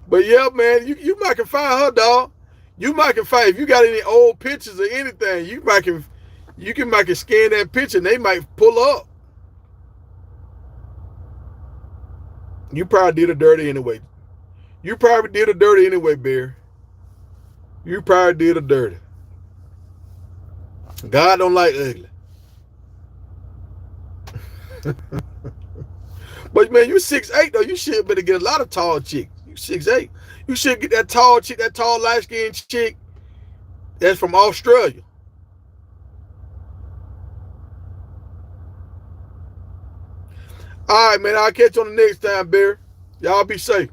But yeah, man, you might can find her, dog. You might can find, if you got any old pictures or anything, you might can scan that picture and they might pull up. You probably did her dirty anyway. You probably did her dirty anyway, Bear. You probably did her dirty. God don't like ugly. But man, you 6'8" though. You should better get a lot of tall chicks. You 6'8". You should get that tall chick, that tall light-skinned chick that's from Australia. All right, man. I'll catch you on the next time, Bear. Y'all be safe.